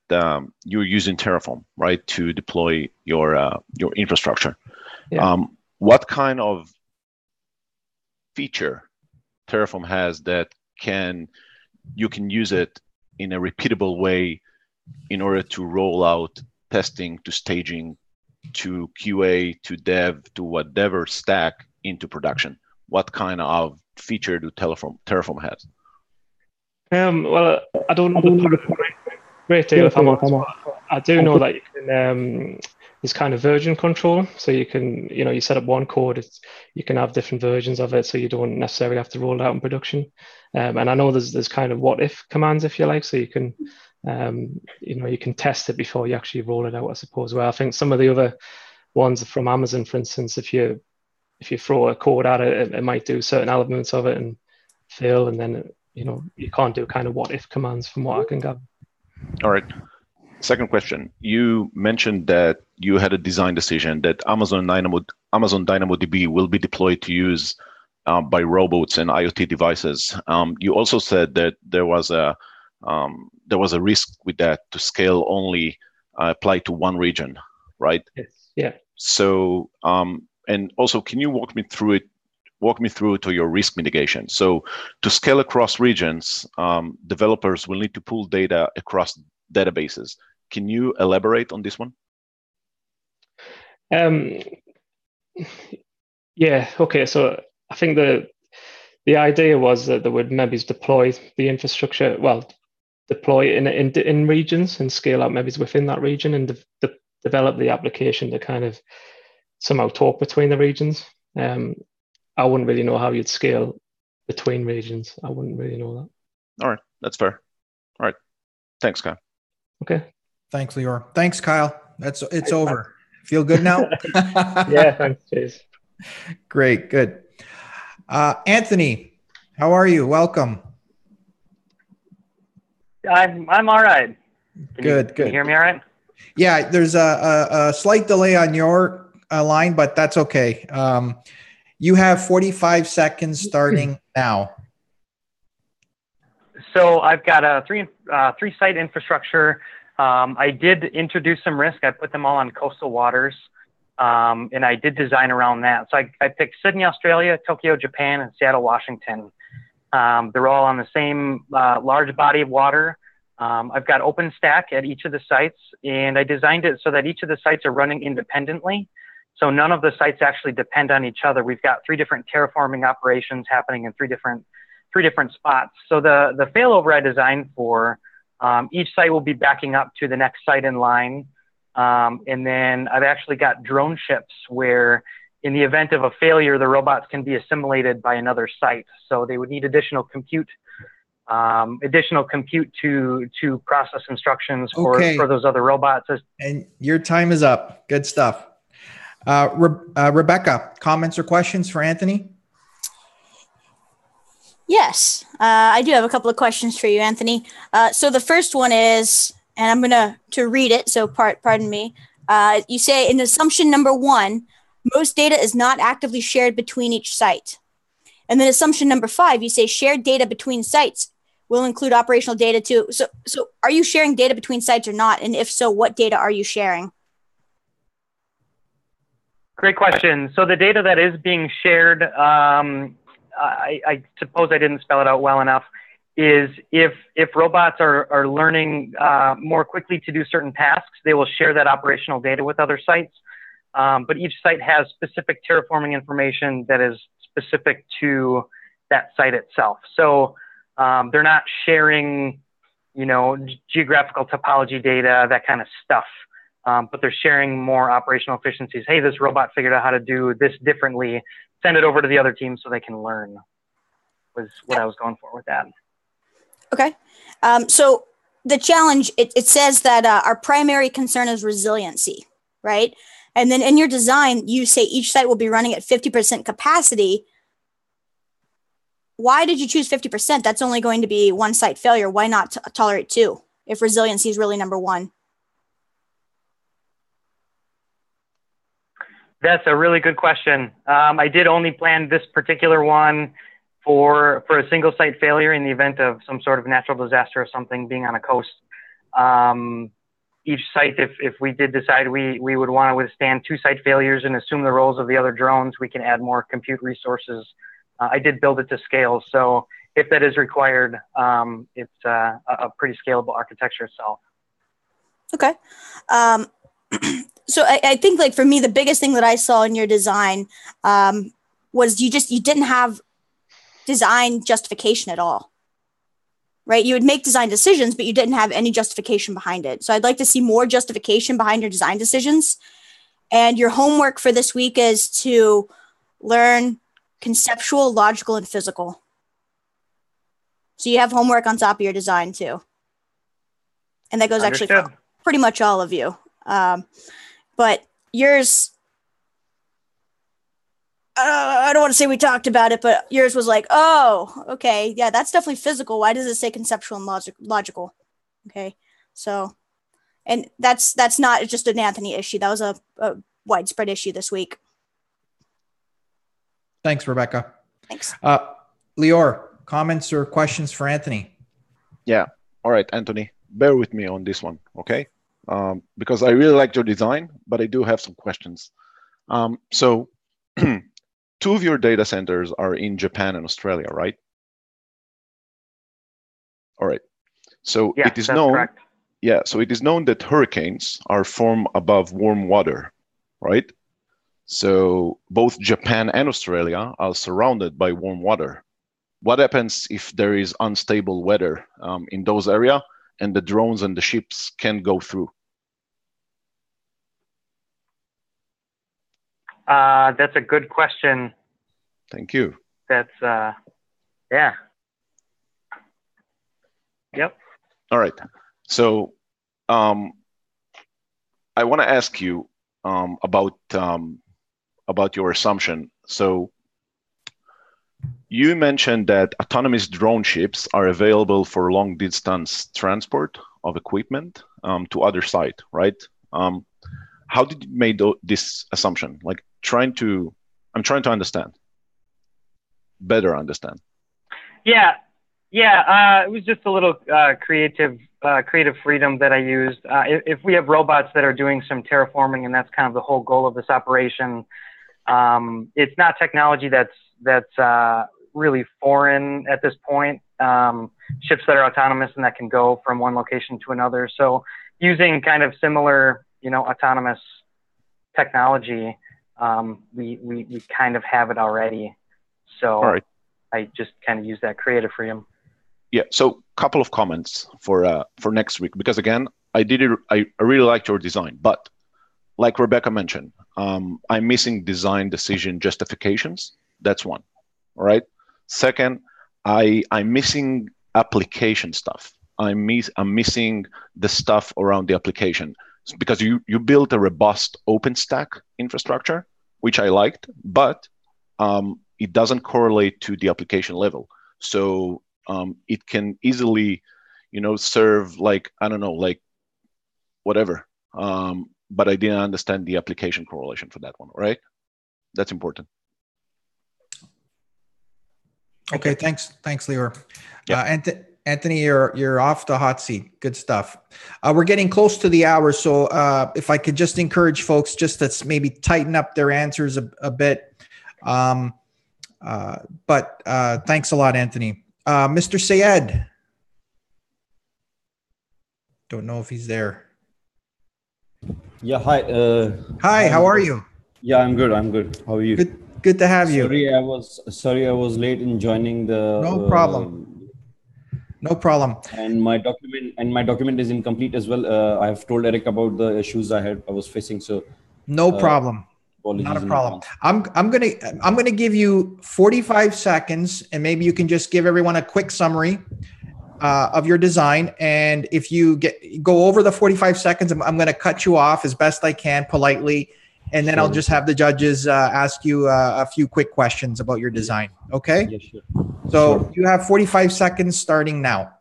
you're using Terraform, right, to deploy your infrastructure. Yeah. What kind of feature Terraform has that you can use it in a repeatable way in order to roll out testing to staging to QA to dev to whatever stack into production? What kind of feature do Terraform has? Well, I don't know the great deal if I'm honest, but I do know that you can there's kind of version control, so you can you set up one code, you can have different versions of it, so you don't necessarily have to roll it out in production. And I know there's kind of what if commands, if you like, so you can you can test it before you actually roll it out, I suppose. Well, I think some of the other ones from Amazon, for instance, if you throw a code at it, it might do certain elements of it and fail, and then you can't do kind of what if commands from what I can gather. All right. Second question. You mentioned that you had a design decision that Amazon DynamoDB will be deployed to use by robots and IoT devices. You also said that there was a risk with that to scale only apply to one region, right? Yes. Yeah. So and also, can you walk me through to your risk mitigation? So to scale across regions, developers will need to pull data across databases. Can you elaborate on this one? Yeah, okay. So I think the idea was that they would maybe deploy the infrastructure, deploy in regions and scale out maybe within that region and develop the application to kind of somehow talk between the regions. I wouldn't really know how you'd scale between regions. I wouldn't really know that. All right, that's fair. All right, thanks, Kyle. Okay. Thanks, Lior. Thanks, Kyle. It's over. Feel good now? Yeah, thanks. Cheers. Great, good. Anthony, how are you? Welcome. I'm all right. Good. Can you hear me all right? Yeah, there's a slight delay on your line, but that's okay. You have 45 seconds starting now. So I've got a three site infrastructure. I did introduce some risk. I put them all on coastal waters, and I did design around that. So I picked Sydney, Australia, Tokyo, Japan, and Seattle, Washington. They're all on the same large body of water. I've got OpenStack at each of the sites, and I designed it so that each of the sites are running independently. So none of the sites actually depend on each other. We've got 3 different terraforming operations happening in three different spots. So the failover I designed for, each site will be backing up to the next site in line. And then I've actually got drone ships where in the event of a failure, the robots can be assimilated by another site. So they would need additional compute to process instructions for those other robots. And your time is up. Good stuff. Rebecca, comments or questions for Anthony? Yes, I do have a couple of questions for you, Anthony. So the first one is, and I'm going to read it, so pardon me. You say in assumption number 1, most data is not actively shared between each site. And then assumption number 5, you say shared data between sites will include operational data too. So are you sharing data between sites or not? And if so, what data are you sharing? Great question. So the data that is being shared, I suppose I didn't spell it out well enough, is if robots are learning more quickly to do certain tasks, they will share that operational data with other sites. But each site has specific terraforming information that is specific to that site itself. So They're not sharing, geographical topology data, that kind of stuff. But they're sharing more operational efficiencies. Hey, this robot figured out how to do this differently. Send it over to the other team so they can learn, was what I was going for with that. Okay. So the challenge, it says that our primary concern is resiliency, right? And then in your design, you say each site will be running at 50% capacity. Why did you choose 50%? That's only going to be one site failure. Why not tolerate two if resiliency is really number one? That's a really good question. I did only plan this particular one for a single site failure in the event of some sort of natural disaster or something being on a coast. Each site, if we did decide we would want to withstand 2 site failures and assume the roles of the other drones, we can add more compute resources. I did build it to scale. So if that is required, it's a pretty scalable architecture itself. Okay. So I think, like, for me, the biggest thing that I saw in your design was you didn't have design justification at all, right? You would make design decisions, but you didn't have any justification behind it. So I'd like to see more justification behind your design decisions. And your homework for this week is to learn conceptual, logical, and physical. So you have homework on top of your design too. And that goes actually for pretty much all of you. But yours, I don't want to say we talked about it, but yours was like, oh, okay, yeah, that's definitely physical. Why does it say conceptual and logical? Okay, so, and that's not just an Anthony issue. That was a widespread issue this week. Thanks, Rebecca. Thanks. Lior, comments or questions for Anthony? Yeah. All right, Anthony, bear with me on this one, okay? Because I really like your design, but I do have some questions. So 2 of your data centers are in Japan and Australia, right? All right. So yeah, it is known. Correct. Yeah. So it is known that hurricanes are formed above warm water, right? So both Japan and Australia are surrounded by warm water. What happens if there is unstable weather in those areas and the drones and the ships can't go through? That's a good question. Thank you. That's, yeah. Yep. All right. So I want to ask you about your assumption. So you mentioned that autonomous drone ships are available for long distance transport of equipment to other site, right? How did you make this assumption? Like I'm trying to understand, better understand. Yeah. It was just a little creative freedom that I used. If we have robots that are doing some terraforming, and that's kind of the whole goal of this operation, it's not technology that's really foreign at this point. Ships that are autonomous and that can go from one location to another. So using kind of similar, autonomous technology, we kind of have it already. So all right. I just kind of use that creative freedom. Yeah. So couple of comments for next week, because again, I really liked your design, but like Rebecca mentioned, I'm missing design decision justifications. That's one. All right. Second, I'm missing application stuff. I'm missing the stuff around the application, because you built a robust OpenStack infrastructure, which I liked, but it doesn't correlate to the application level. So it can easily, serve like, I don't know, like whatever. But I didn't understand the application correlation for that one, right? That's important. Okay, thanks, Lior. Yeah. Anthony, you're off the hot seat. Good stuff. We're getting close to the hour, so if I could just encourage folks just to maybe tighten up their answers a bit. But thanks a lot, Anthony. Mr. Sayed. Don't know if he's there. Yeah, hi. Hi, how are you? Yeah, I'm good. How are you? Good to have you. Sorry, I was late in joining the. No problem. No problem. And my document is incomplete as well. I have told Eric about the issues I was facing. So no problem. Not a problem. I'm gonna give you 45 seconds, and maybe you can just give everyone a quick summary of your design. And if you go over the 45 seconds, I'm going to cut you off as best I can politely. And then I'll just have the judges ask you a few quick questions about your design. Okay? Yeah, sure. So you have 45 seconds starting now.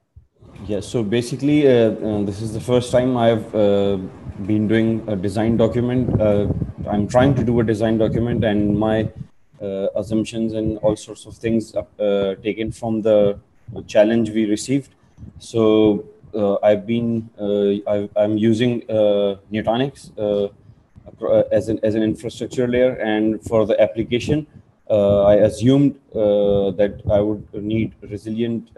Yeah. So basically, this is the first time I've been doing a design document. I'm trying to do a design document, and my assumptions and all sorts of things taken from the challenge we received. So I'm using Nutanix as an infrastructure layer, and for the application, I assumed that I would need resilient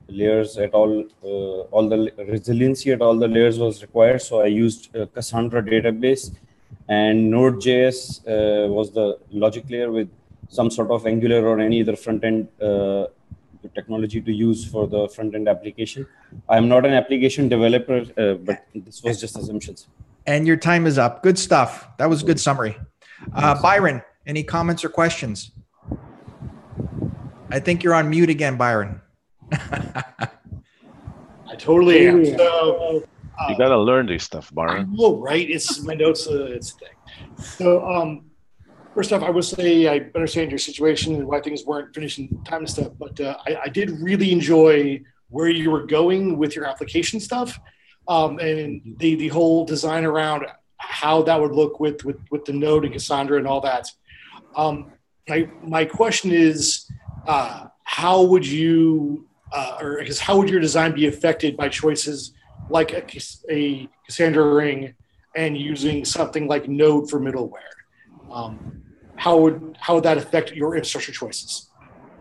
layers at all the resiliency at all the layers was required. So I used Cassandra database, and Node.js was the logic layer with some sort of Angular or any other front end technology to use for the front-end application. I'm not an application developer, but this was just assumptions. And your time is up. Good stuff. That was a good summary. Byron, any comments or questions? I think you're on mute again, Byron. I totally am. So, you got to learn this stuff, Byron. I know, right? It's my notes. It's a thing. So, first off, I would say I understand your situation and why things weren't finishing time and stuff, but I did really enjoy where you were going with your application stuff, and the whole design around how that would look with the Node and Cassandra and all that. My question is, how would you, or I guess how would your design be affected by choices like a Cassandra ring and using something like Node for middleware? How would that affect your infrastructure choices?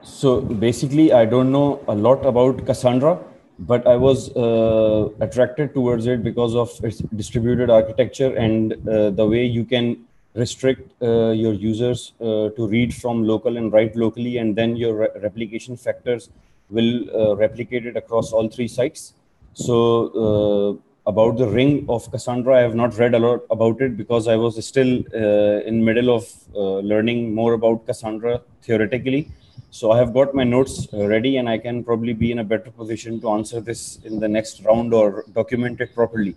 So basically, I don't know a lot about Cassandra, but I was attracted towards it because of its distributed architecture and the way you can restrict your users to read from local and write locally, and then your replication factors will replicate it across all three sites. So about the ring of Cassandra, I have not read a lot about it because I was still in middle of learning more about Cassandra theoretically. So I have got my notes ready, and I can probably be in a better position to answer this in the next round or document it properly.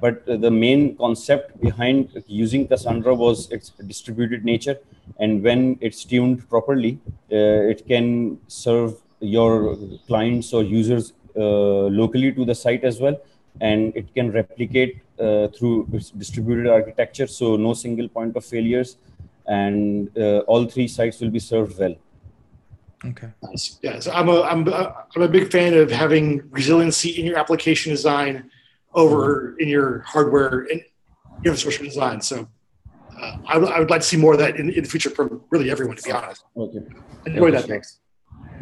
But the main concept behind using Cassandra was its distributed nature. And when it's tuned properly, it can serve your clients or users locally to the site as well. And it can replicate through its distributed architecture. So no single point of failures, and all three sites will be served well. Okay. Nice. Yeah. So I'm a big fan of having resiliency in your application design over in your hardware and infrastructure design. So I would like to see more of that in the future from really everyone, to be honest. Okay. Enjoy that. Thanks.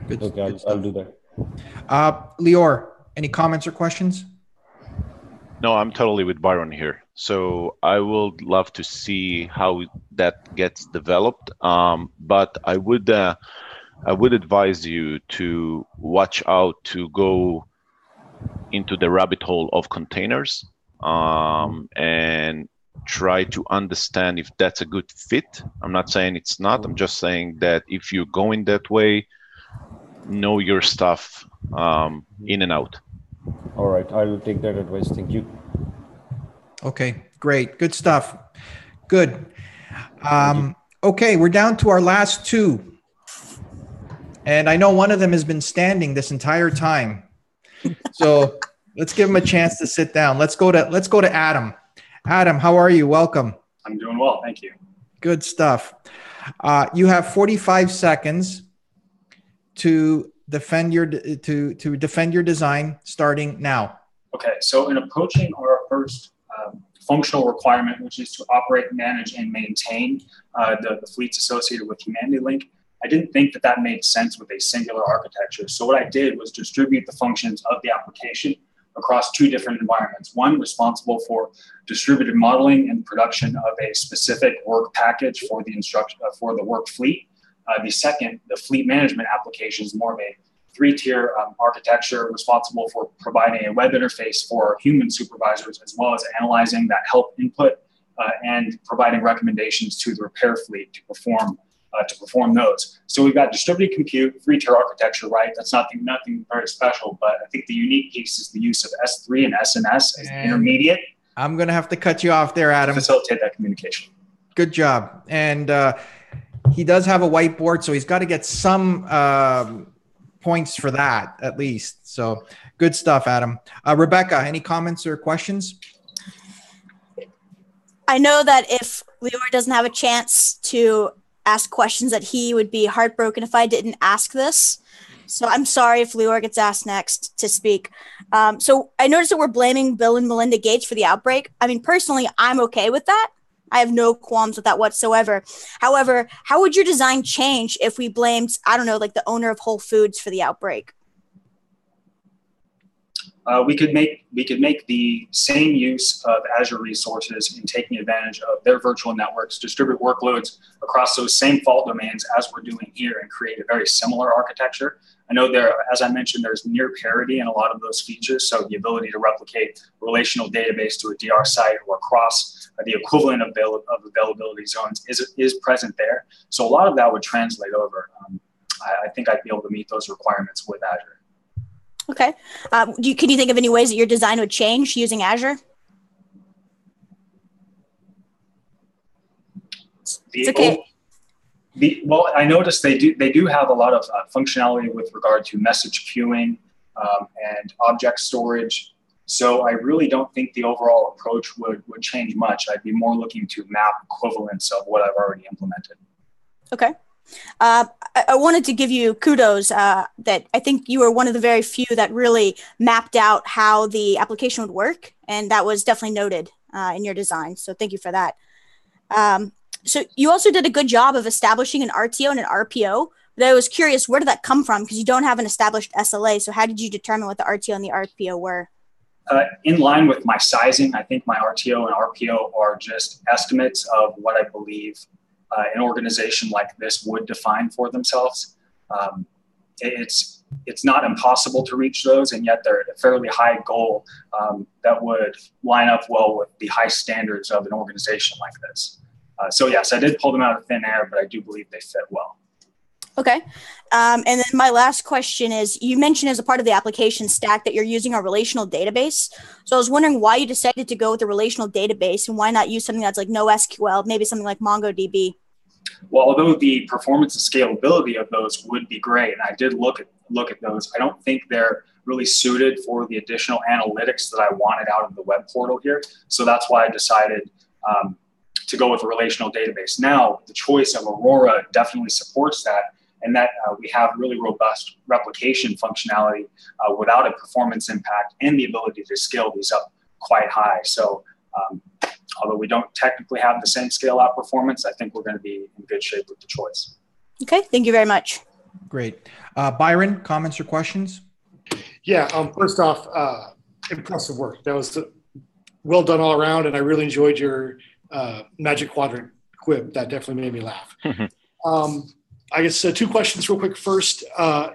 Good. Okay, I'll do that. Lior, any comments or questions? No, I'm totally with Byron here. So I would love to see how that gets developed. But I would advise you to watch out to go into the rabbit hole of containers and try to understand if that's a good fit. I'm not saying it's not. I'm just saying that if you're going that way, know your stuff in and out. All right, I will take that advice. Thank you. Okay, great. Good stuff. Good. Okay, we're down to our last two. And I know one of them has been standing this entire time. So let's give him a chance to sit down. Let's go to Adam. Adam, how are you? Welcome. I'm doing well, thank you. Good stuff. You have 45 seconds to defend your design starting now. Okay, so in approaching our first functional requirement, which is to operate, manage, and maintain the fleets associated with Humanity Link, I didn't think that made sense with a singular architecture. So what I did was distribute the functions of the application across two different environments. One responsible for distributed modeling and production of a specific work package for the work fleet. The second, the fleet management application, is more of a three-tier architecture responsible for providing a web interface for human supervisors, as well as analyzing that help input and providing recommendations to the repair fleet to perform those. So we've got distributed compute, three-tier architecture, right? That's nothing very special, but I think the unique piece is the use of S3 and SNS as intermediate. I'm going to have to cut you off there, Adam. To facilitate that communication. Good job. And he does have a whiteboard, so he's got to get some points for that at least. So good stuff, Adam. Rebecca, any comments or questions? I know that if Lior doesn't have a chance to ask questions, that he would be heartbroken if I didn't ask this. So I'm sorry if Lior gets asked next to speak. So I noticed that we're blaming Bill and Melinda Gates for the outbreak. I mean, personally, I'm okay with that. I have no qualms with that whatsoever. However, how would your design change if we blamed, I don't know, like the owner of Whole Foods for the outbreak? We could make the same use of Azure resources in taking advantage of their virtual networks, distribute workloads across those same fault domains as we're doing here, and create a very similar architecture. I know as I mentioned, there's near parity in a lot of those features. So the ability to replicate a relational database to a DR site or across the equivalent of availability zones is present there. So a lot of that would translate over. I think I'd be able to meet those requirements with Azure. Okay. Can you think of any ways that your design would change using Azure? It's okay. Well, I noticed they do have a lot of functionality with regard to message queuing and object storage. So I really don't think the overall approach would change much. I'd be more looking to map equivalents of what I've already implemented. Okay. I wanted to give you kudos that I think you were one of the very few that really mapped out how the application would work. And that was definitely noted in your design. So thank you for that. So you also did a good job of establishing an RTO and an RPO. But I was curious, where did that come from? Because you don't have an established SLA. So how did you determine what the RTO and the RPO were? In line with my sizing, I think my RTO and RPO are just estimates of what I believe an organization like this would define for themselves. It's not impossible to reach those, and yet they're a fairly high goal that would line up well with the high standards of an organization like this. So yes, I did pull them out of thin air, but I do believe they fit well. Okay. And then my last question is, you mentioned as a part of the application stack that you're using a relational database. So I was wondering why you decided to go with a relational database and why not use something that's like NoSQL, maybe something like MongoDB? Well, although the performance and scalability of those would be great, and I did look at those, I don't think they're really suited for the additional analytics that I wanted out of the web portal here. So that's why I decided to go with a relational database. Now, the choice of Aurora definitely supports that, and that we have really robust replication functionality without a performance impact and the ability to scale these up quite high. So although we don't technically have the same scale out performance, I think we're going to be in good shape with the choice. Okay, thank you very much. Great. Byron, comments or questions? Yeah, first off, impressive work. That was well done all around, and I really enjoyed your Magic Quadrant quip. That definitely made me laugh. I guess two questions real quick. First,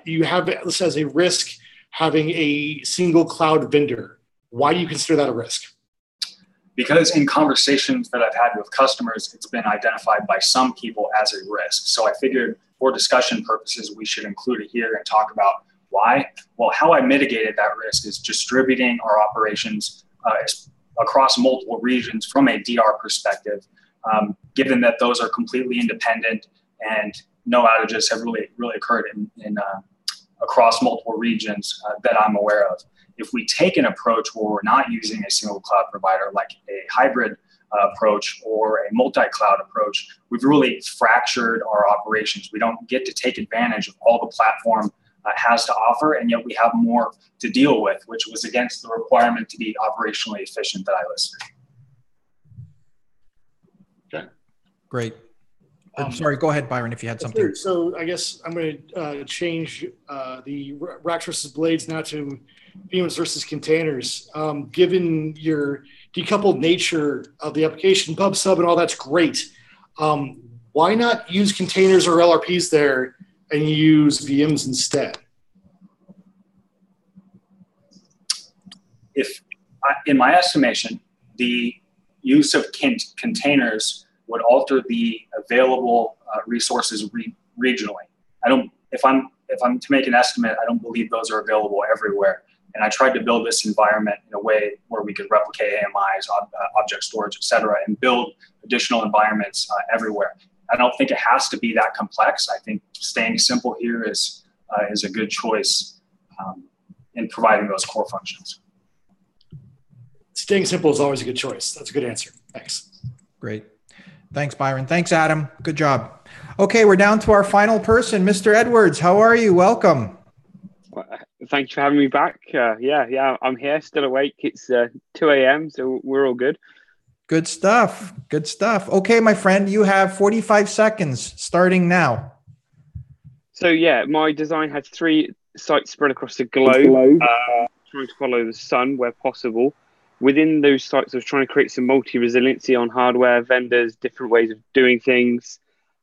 you have this as a risk having a single cloud vendor. Why do you consider that a risk? Because in conversations that I've had with customers, it's been identified by some people as a risk. So I figured for discussion purposes, we should include it here and talk about why. Well, how I mitigated that risk is distributing our operations across multiple regions from a DR perspective, given that those are completely independent and no outages have really occurred in across multiple regions that I'm aware of. If we take an approach where we're not using a single cloud provider, like a hybrid approach or a multi-cloud approach, we've really fractured our operations. We don't get to take advantage of all the platform has to offer, and yet we have more to deal with, which was against the requirement to be operationally efficient that I listed. Okay. Great. I'm sorry, go ahead, Byron, if you had something. So I guess I'm going to change the racks versus blades now to VMs versus containers. Given your decoupled nature of the application, pub sub and all that's great. Why not use containers or LRPs there and use VMs instead? in my estimation, the use of containers would alter the available resources regionally. If I'm to make an estimate, I don't believe those are available everywhere. And I tried to build this environment in a way where we could replicate AMIs, object storage, et cetera, and build additional environments everywhere. I don't think it has to be that complex. I think staying simple here is a good choice in providing those core functions. Staying simple is always a good choice. That's a good answer. Thanks. Great. Thanks, Byron. Thanks, Adam. Good job. Okay, we're down to our final person, Mr. Edwards. How are you? Welcome. Thank you for having me back. Yeah, I'm here, still awake. It's 2 a.m., so we're all good. Good stuff. Good stuff. Okay, my friend, you have 45 seconds starting now. So yeah, my design had 3 sites spread across the globe, trying to follow the sun where possible. Within those sites, I was trying to create some multi-resiliency on hardware, vendors, different ways of doing things.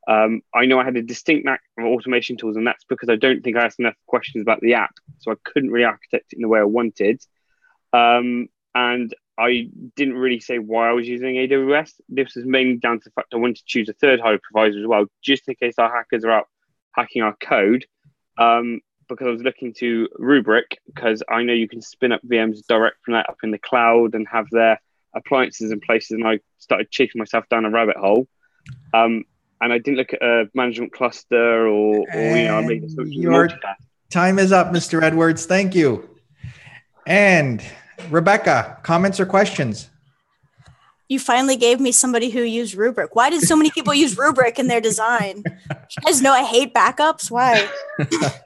I know I had a distinct knack of automation tools, and that's because I don't think I asked enough questions about the app, so I couldn't really architect it in the way I wanted. And I didn't really say why I was using AWS. This was mainly down to the fact I wanted to choose a third hardware provider as well, just in case our hackers are out hacking our code. Because I was looking to Rubrik, because I know you can spin up VMs direct from that up in the cloud and have their appliances in places, and I started chasing myself down a rabbit hole. And I didn't look at a management cluster or I made a solution. Your time is up, Mr. Edwards. Thank you. And Rebecca, comments or questions? You finally gave me somebody who used Rubrik. Why did so many people use Rubrik in their design? You guys know I hate backups. Why?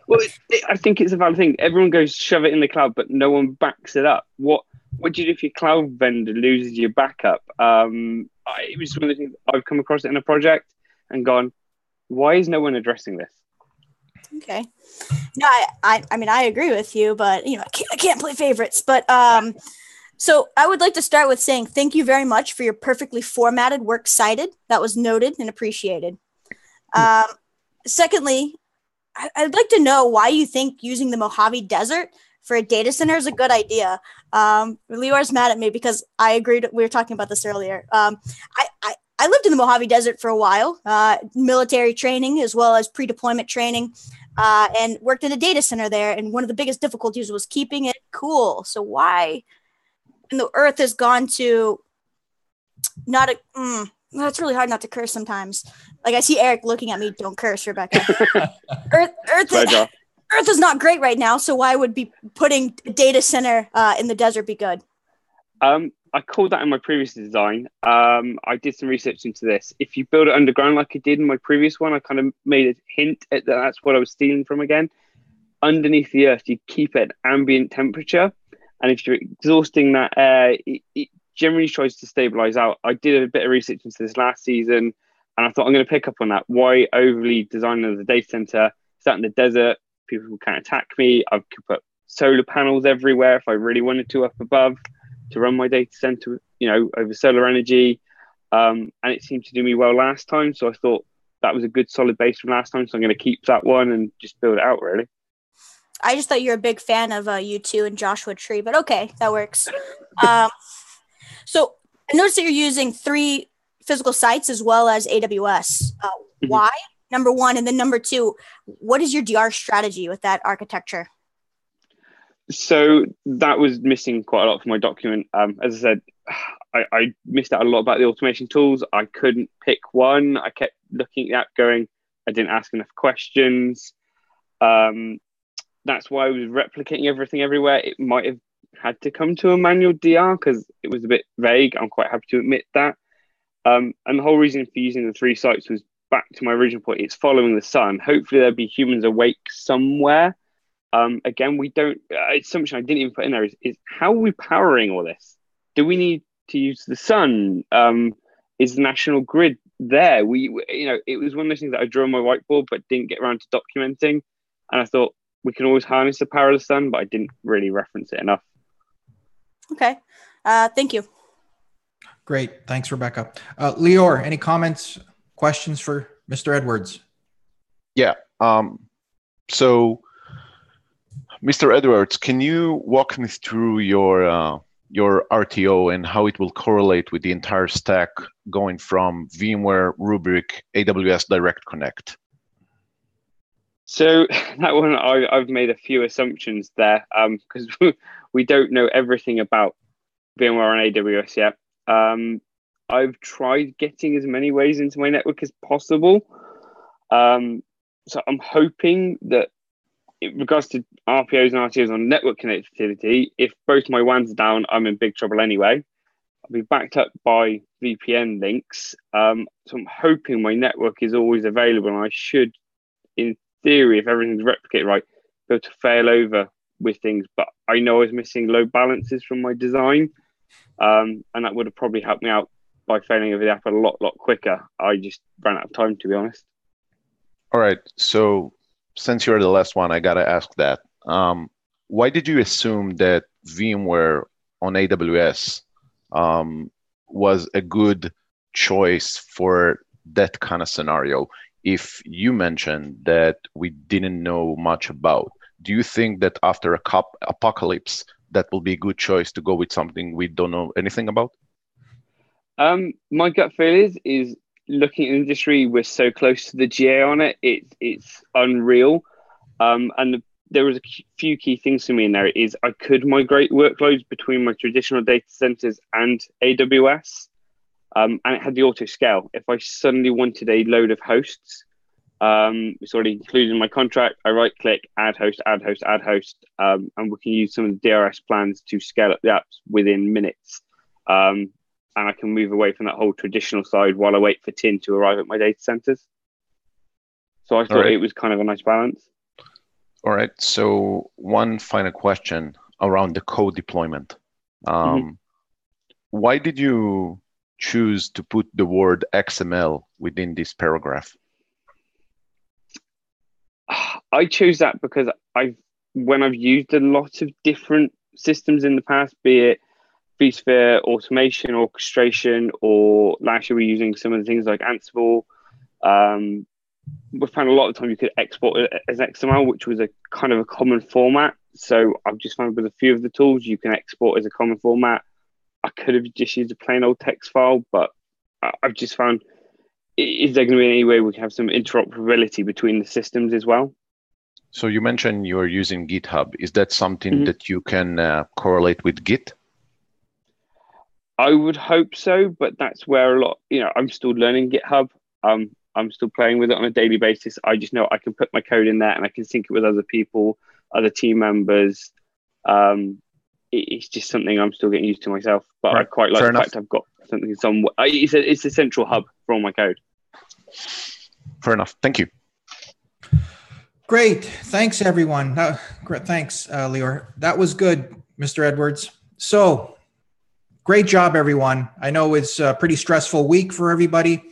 Well, I think it's a valid thing. Everyone goes shove it in the cloud, but no one backs it up. What do you do if your cloud vendor loses your backup? It was one of the things I've come across it in a project and gone, why is no one addressing this? Okay. No, I mean, I agree with you, but I can't play favorites. But so I would like to start with saying thank you very much for your perfectly formatted works cited. That was noted and appreciated. Secondly, I'd like to know why you think using the Mojave Desert for a data center is a good idea. Lior's mad at me because I agreed. We were talking about this earlier. I lived in the Mojave Desert for a while, military training as well as pre-deployment training, and worked in a data center there. And one of the biggest difficulties was keeping it cool. So why? And the Earth has gone to it's really hard not to curse sometimes. Like I see Eric looking at me. Don't curse, Rebecca. Earth is not great right now. So why would be putting a data center in the desert be good? I called that in my previous design. I did some research into this. If you build it underground like I did in my previous one, I kind of made a hint at that. That's what I was stealing from again. Underneath the earth, you keep it at ambient temperature. And if you're exhausting that air, it generally tries to stabilize out. I did a bit of research into this last season, and I thought I'm going to pick up on that. Why overly design as a data center? It's out in the desert. People can't attack me. I could put solar panels everywhere if I really wanted to up above to run my data center, over solar energy. And it seemed to do me well last time. So I thought that was a good solid base from last time. So I'm going to keep that one and just build it out, really. I just thought you're a big fan of U2 and Joshua Tree, but okay, that works. So I noticed that you're using 3 physical sites as well as AWS. Why? Number one, and then number 2, what is your DR strategy with that architecture? So that was missing quite a lot from my document. As I said, I missed out a lot about the automation tools. I couldn't pick one. I kept looking at the app going, I didn't ask enough questions. That's why I was replicating everything everywhere. It might have had to come to a manual DR because it was a bit vague. I'm quite happy to admit that. And the whole reason for using the 3 sites was back to my original point. It's following the sun. Hopefully there'll be humans awake somewhere. Again, we don't, it's something I didn't even put in there is how are we powering all this? Do we need to use the sun? Is the national grid there? It was one of those things that I drew on my whiteboard, but didn't get around to documenting. And I thought we can always harness the power of the sun, but I didn't really reference it enough. Okay. Thank you. Great. Thanks, Rebecca. Lior, any comments, questions for Mr. Edwards? Yeah. So Mr. Edwards, can you walk me through your RTO and how it will correlate with the entire stack going from VMware, Rubrik, AWS Direct Connect? So that one, I've made a few assumptions there because we don't know everything about VMware and AWS yet. I've tried getting as many ways into my network as possible. So I'm hoping that in regards to RPOs and RTOs on network connectivity, if both my WANs are down, I'm in big trouble anyway. I'll be backed up by VPN links. So I'm hoping my network is always available, and I should, in theory, if everything's replicated right, be able to fail over with things. But I know I was missing load balances from my design, and that would have probably helped me out by failing over the app a lot quicker. I just ran out of time, to be honest. All right. So since you're the last one, I got to ask that. Why did you assume that VMware on AWS was a good choice for that kind of scenario? If you mentioned that we didn't know much about, do you think that after a apocalypse, that will be a good choice to go with something we don't know anything about? My gut feel is looking at the industry, we're so close to the GA on it, it's unreal. And there was a few key things for me in there is I could migrate workloads between my traditional data centers and AWS. And it had the auto scale. If I suddenly wanted a load of hosts, it's already included in my contract. I right click, add host, and we can use some of the DRS plans to scale up the apps within minutes. And I can move away from that whole traditional side while I wait for TIN to arrive at my data centers. So I thought it was kind of a nice balance. All right. So one final question around the code deployment. Why did you choose to put the word XML within this paragraph? I chose that because when I've used a lot of different systems in the past, be it vSphere, automation, orchestration, or last year we're using some of the things like Ansible. We found a lot of the time you could export it as XML, which was a kind of a common format. So I've just found with a few of the tools you can export as a common format. I could have just used a plain old text file, but I've just found, is there going to be any way we can have some interoperability between the systems as well? So you mentioned you're using GitHub. Is that something that you can correlate with Git? I would hope so, but that's where a lot, I'm still learning GitHub. I'm still playing with it on a daily basis. I just know I can put my code in there and I can sync it with other people, other team members. It's just something I'm still getting used to myself, but I quite like the fact I've got something somewhere. It's a central hub for all my code. Fair enough. Thank you. Great. Thanks, everyone. Thanks, Lior. That was good, Mr. Edwards. So great job, everyone. I know it's a pretty stressful week for everybody.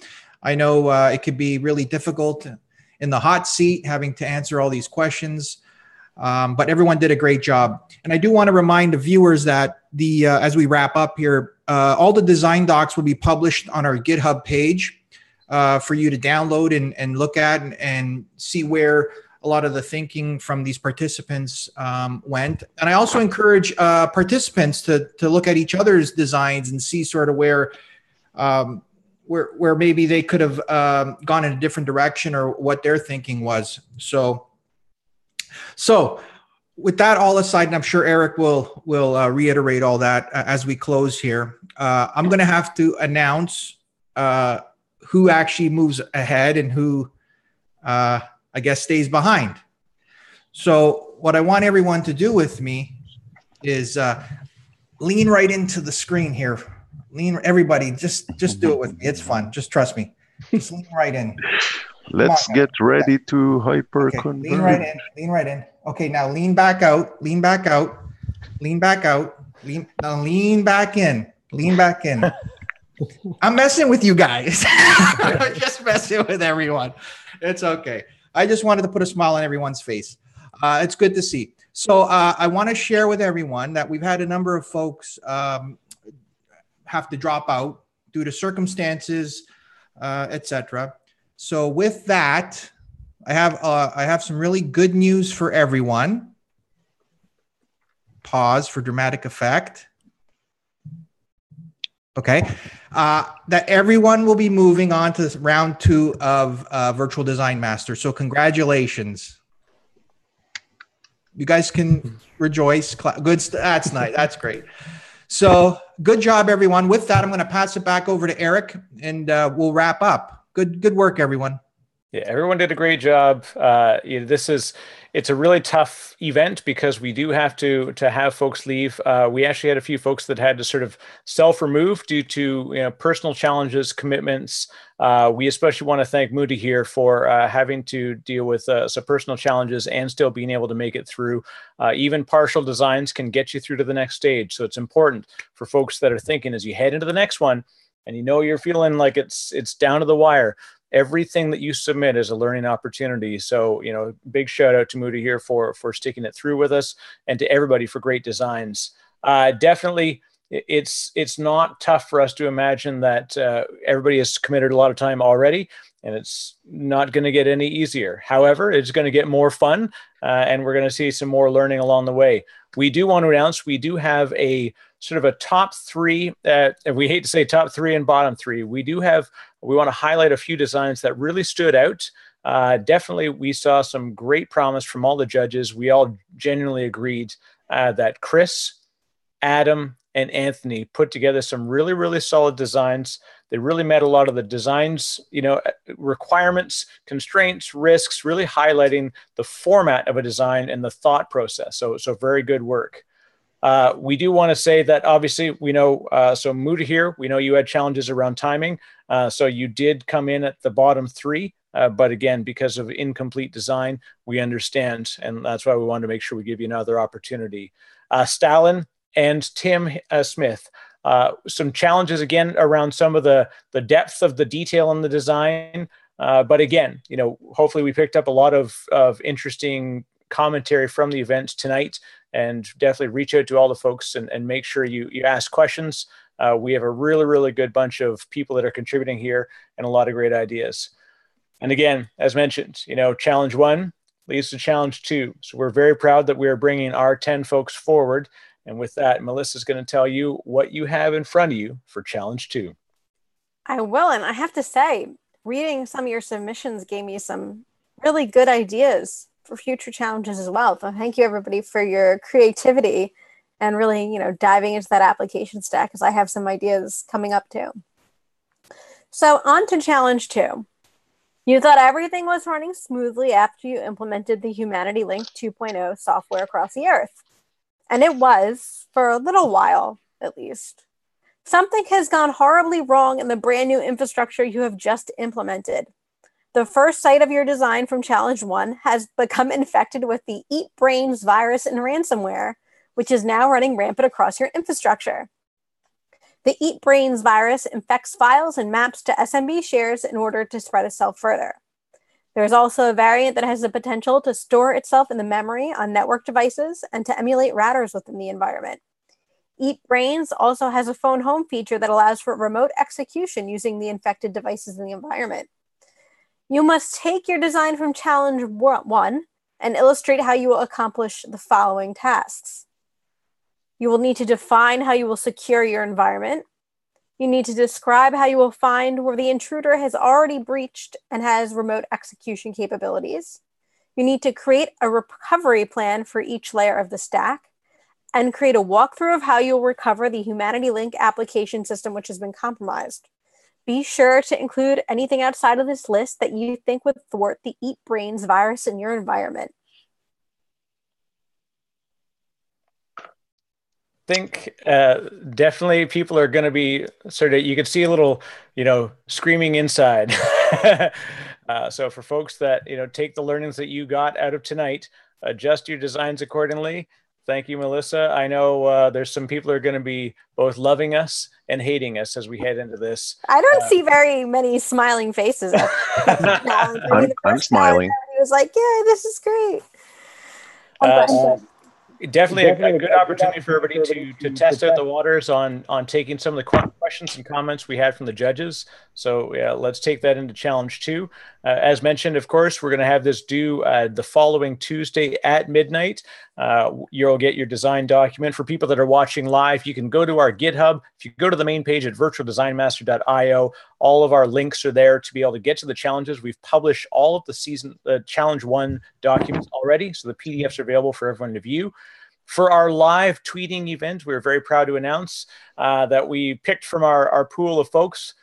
I know it could be really difficult in the hot seat having to answer all these questions, but everyone did a great job. And I do want to remind the viewers that as we wrap up here, all the design docs will be published on our GitHub page for you to download and look at and see where a lot of the thinking from these participants went. And I also encourage participants to look at each other's designs and see sort of where maybe they could have gone in a different direction or what their thinking was. So with that all aside, and I'm sure Eric will reiterate all that as we close here, I'm going to have to announce who actually moves ahead and who I guess stays behind. So what I want everyone to do with me is lean right into the screen here. Everybody, just do it with me. It's fun. Just trust me. Just lean right in. Let's get ready to hyper-converge. Lean right in. Lean right in. Okay, now lean back out. Lean back out. Lean back out. Now lean back in. Lean back in. I'm messing with you guys. I'm just messing with everyone. It's okay. I just wanted to put a smile on everyone's face. It's good to see. So I want to share with everyone that we've had a number of folks have to drop out due to circumstances, etc. So with that, I have some really good news for everyone. pause for dramatic effect. Okay. That everyone will be moving on to round 2 of Virtual Design Master. So congratulations. You guys can rejoice. That's nice. That's great. So good job, everyone. With that, I'm going to pass it back over to Eric, and we'll wrap up. Good work, everyone. Yeah, everyone did a great job. It's a really tough event because we do have to have folks leave. We actually had a few folks that had to sort of self-remove due to personal challenges, commitments. We especially want to thank Moody here for having to deal with some personal challenges and still being able to make it through. Even partial designs can get you through to the next stage. So it's important for folks that are thinking as you head into the next one, and you're feeling like it's down to the wire. Everything that you submit is a learning opportunity. So, big shout out to Moody here for sticking it through with us, and to everybody for great designs. Definitely, it's not tough for us to imagine that everybody has committed a lot of time already, and it's not going to get any easier. However, it's going to get more fun, and we're going to see some more learning along the way. We do want to announce we do have a sort of a top 3. We hate to say top 3 and bottom 3. We want to highlight a few designs that really stood out. Definitely, we saw some great promise from all the judges. We all genuinely agreed that Chris, Adam, and Anthony put together some really, really solid designs. They really met a lot of the designs, requirements, constraints, risks, really highlighting the format of a design and the thought process. So very good work. We do want to say that obviously we know, so Moody here, we know you had challenges around timing. So you did come in at the bottom 3, but again, because of incomplete design, we understand. And that's why we wanted to make sure we give you another opportunity. Stalin and Tim Smith, some challenges again around some of the depth of the detail in the design. But again, hopefully we picked up a lot of interesting commentary from the event tonight, and definitely reach out to all the folks and make sure you ask questions. We have a really, really good bunch of people that are contributing here and a lot of great ideas. And again, as mentioned, challenge 1 leads to challenge 2. So we're very proud that we are bringing our 10 folks forward. And with that, Melissa's going to tell you what you have in front of you for challenge 2. I will. And I have to say, reading some of your submissions gave me some really good ideas for future challenges as well. So thank you, everybody, for your creativity and really, diving into that application stack, because I have some ideas coming up too. So on to challenge 2. You thought everything was running smoothly after you implemented the Humanity Link 2.0 software across the Earth. And it was, for a little while, at least. Something has gone horribly wrong in the brand new infrastructure you have just implemented. The first site of your design from Challenge 1 has become infected with the EatBrains virus and ransomware, which is now running rampant across your infrastructure. The EatBrains virus infects files and maps to SMB shares in order to spread itself further. There's also a variant that has the potential to store itself in the memory on network devices and to emulate routers within the environment. EatBrains also has a phone home feature that allows for remote execution using the infected devices in the environment. You must take your design from Challenge 1 and illustrate how you will accomplish the following tasks. You will need to define how you will secure your environment. You need to describe how you will find where the intruder has already breached and has remote execution capabilities. You need to create a recovery plan for each layer of the stack and create a walkthrough of how you'll recover the Humanity Link application system which has been compromised. Be sure to include anything outside of this list that you think would thwart the EatBrains virus in your environment. Think definitely people are going to be you can see a little, screaming inside. So for folks that, take the learnings that you got out of tonight, adjust your designs accordingly. Thank you, Melissa. I know there's some people who are going to be both loving us and hating us as we head into this. I don't see very many smiling faces. I'm smiling. He was like, yeah, this is great. Definitely a good opportunity for everybody to test out the waters on taking some of the questions questions and comments we had from the judges. So let's take that into challenge 2. As mentioned, of course, we're going to have this due the following Tuesday at midnight. You'll get your design document. For people that are watching live, you can go to our GitHub. If you go to the main page at virtualdesignmaster.io, all of our links are there to be able to get to the challenges. We've published all of the challenge 1 documents already, so the PDFs are available for everyone to view. For our live tweeting event, we're very proud to announce that we picked from our pool of folks.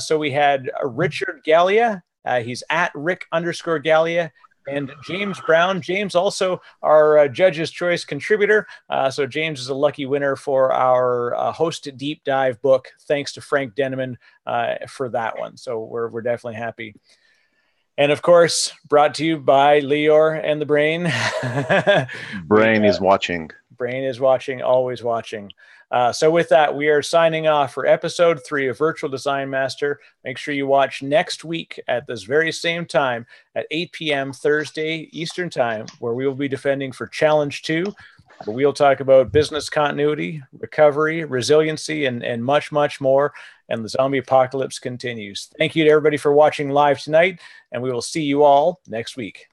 So we had Richard Gallia. He's at Rick_Gallia. And James Brown. James also our Judge's Choice contributor. So James is a lucky winner for our Host Deep Dive book. Thanks to Frank Denneman for that one. So we're definitely happy. And of course, brought to you by Lior and the Brain. Brain is watching. Brain is watching, always watching. So with that, we are signing off for episode 3 of Virtual Design Master. Make sure you watch next week at this very same time at 8 p.m. Thursday Eastern Time, where we will be defending for Challenge 2. We'll talk about business continuity, recovery, resiliency, and much, much more. And the zombie apocalypse continues. Thank you to everybody for watching live tonight, and we will see you all next week.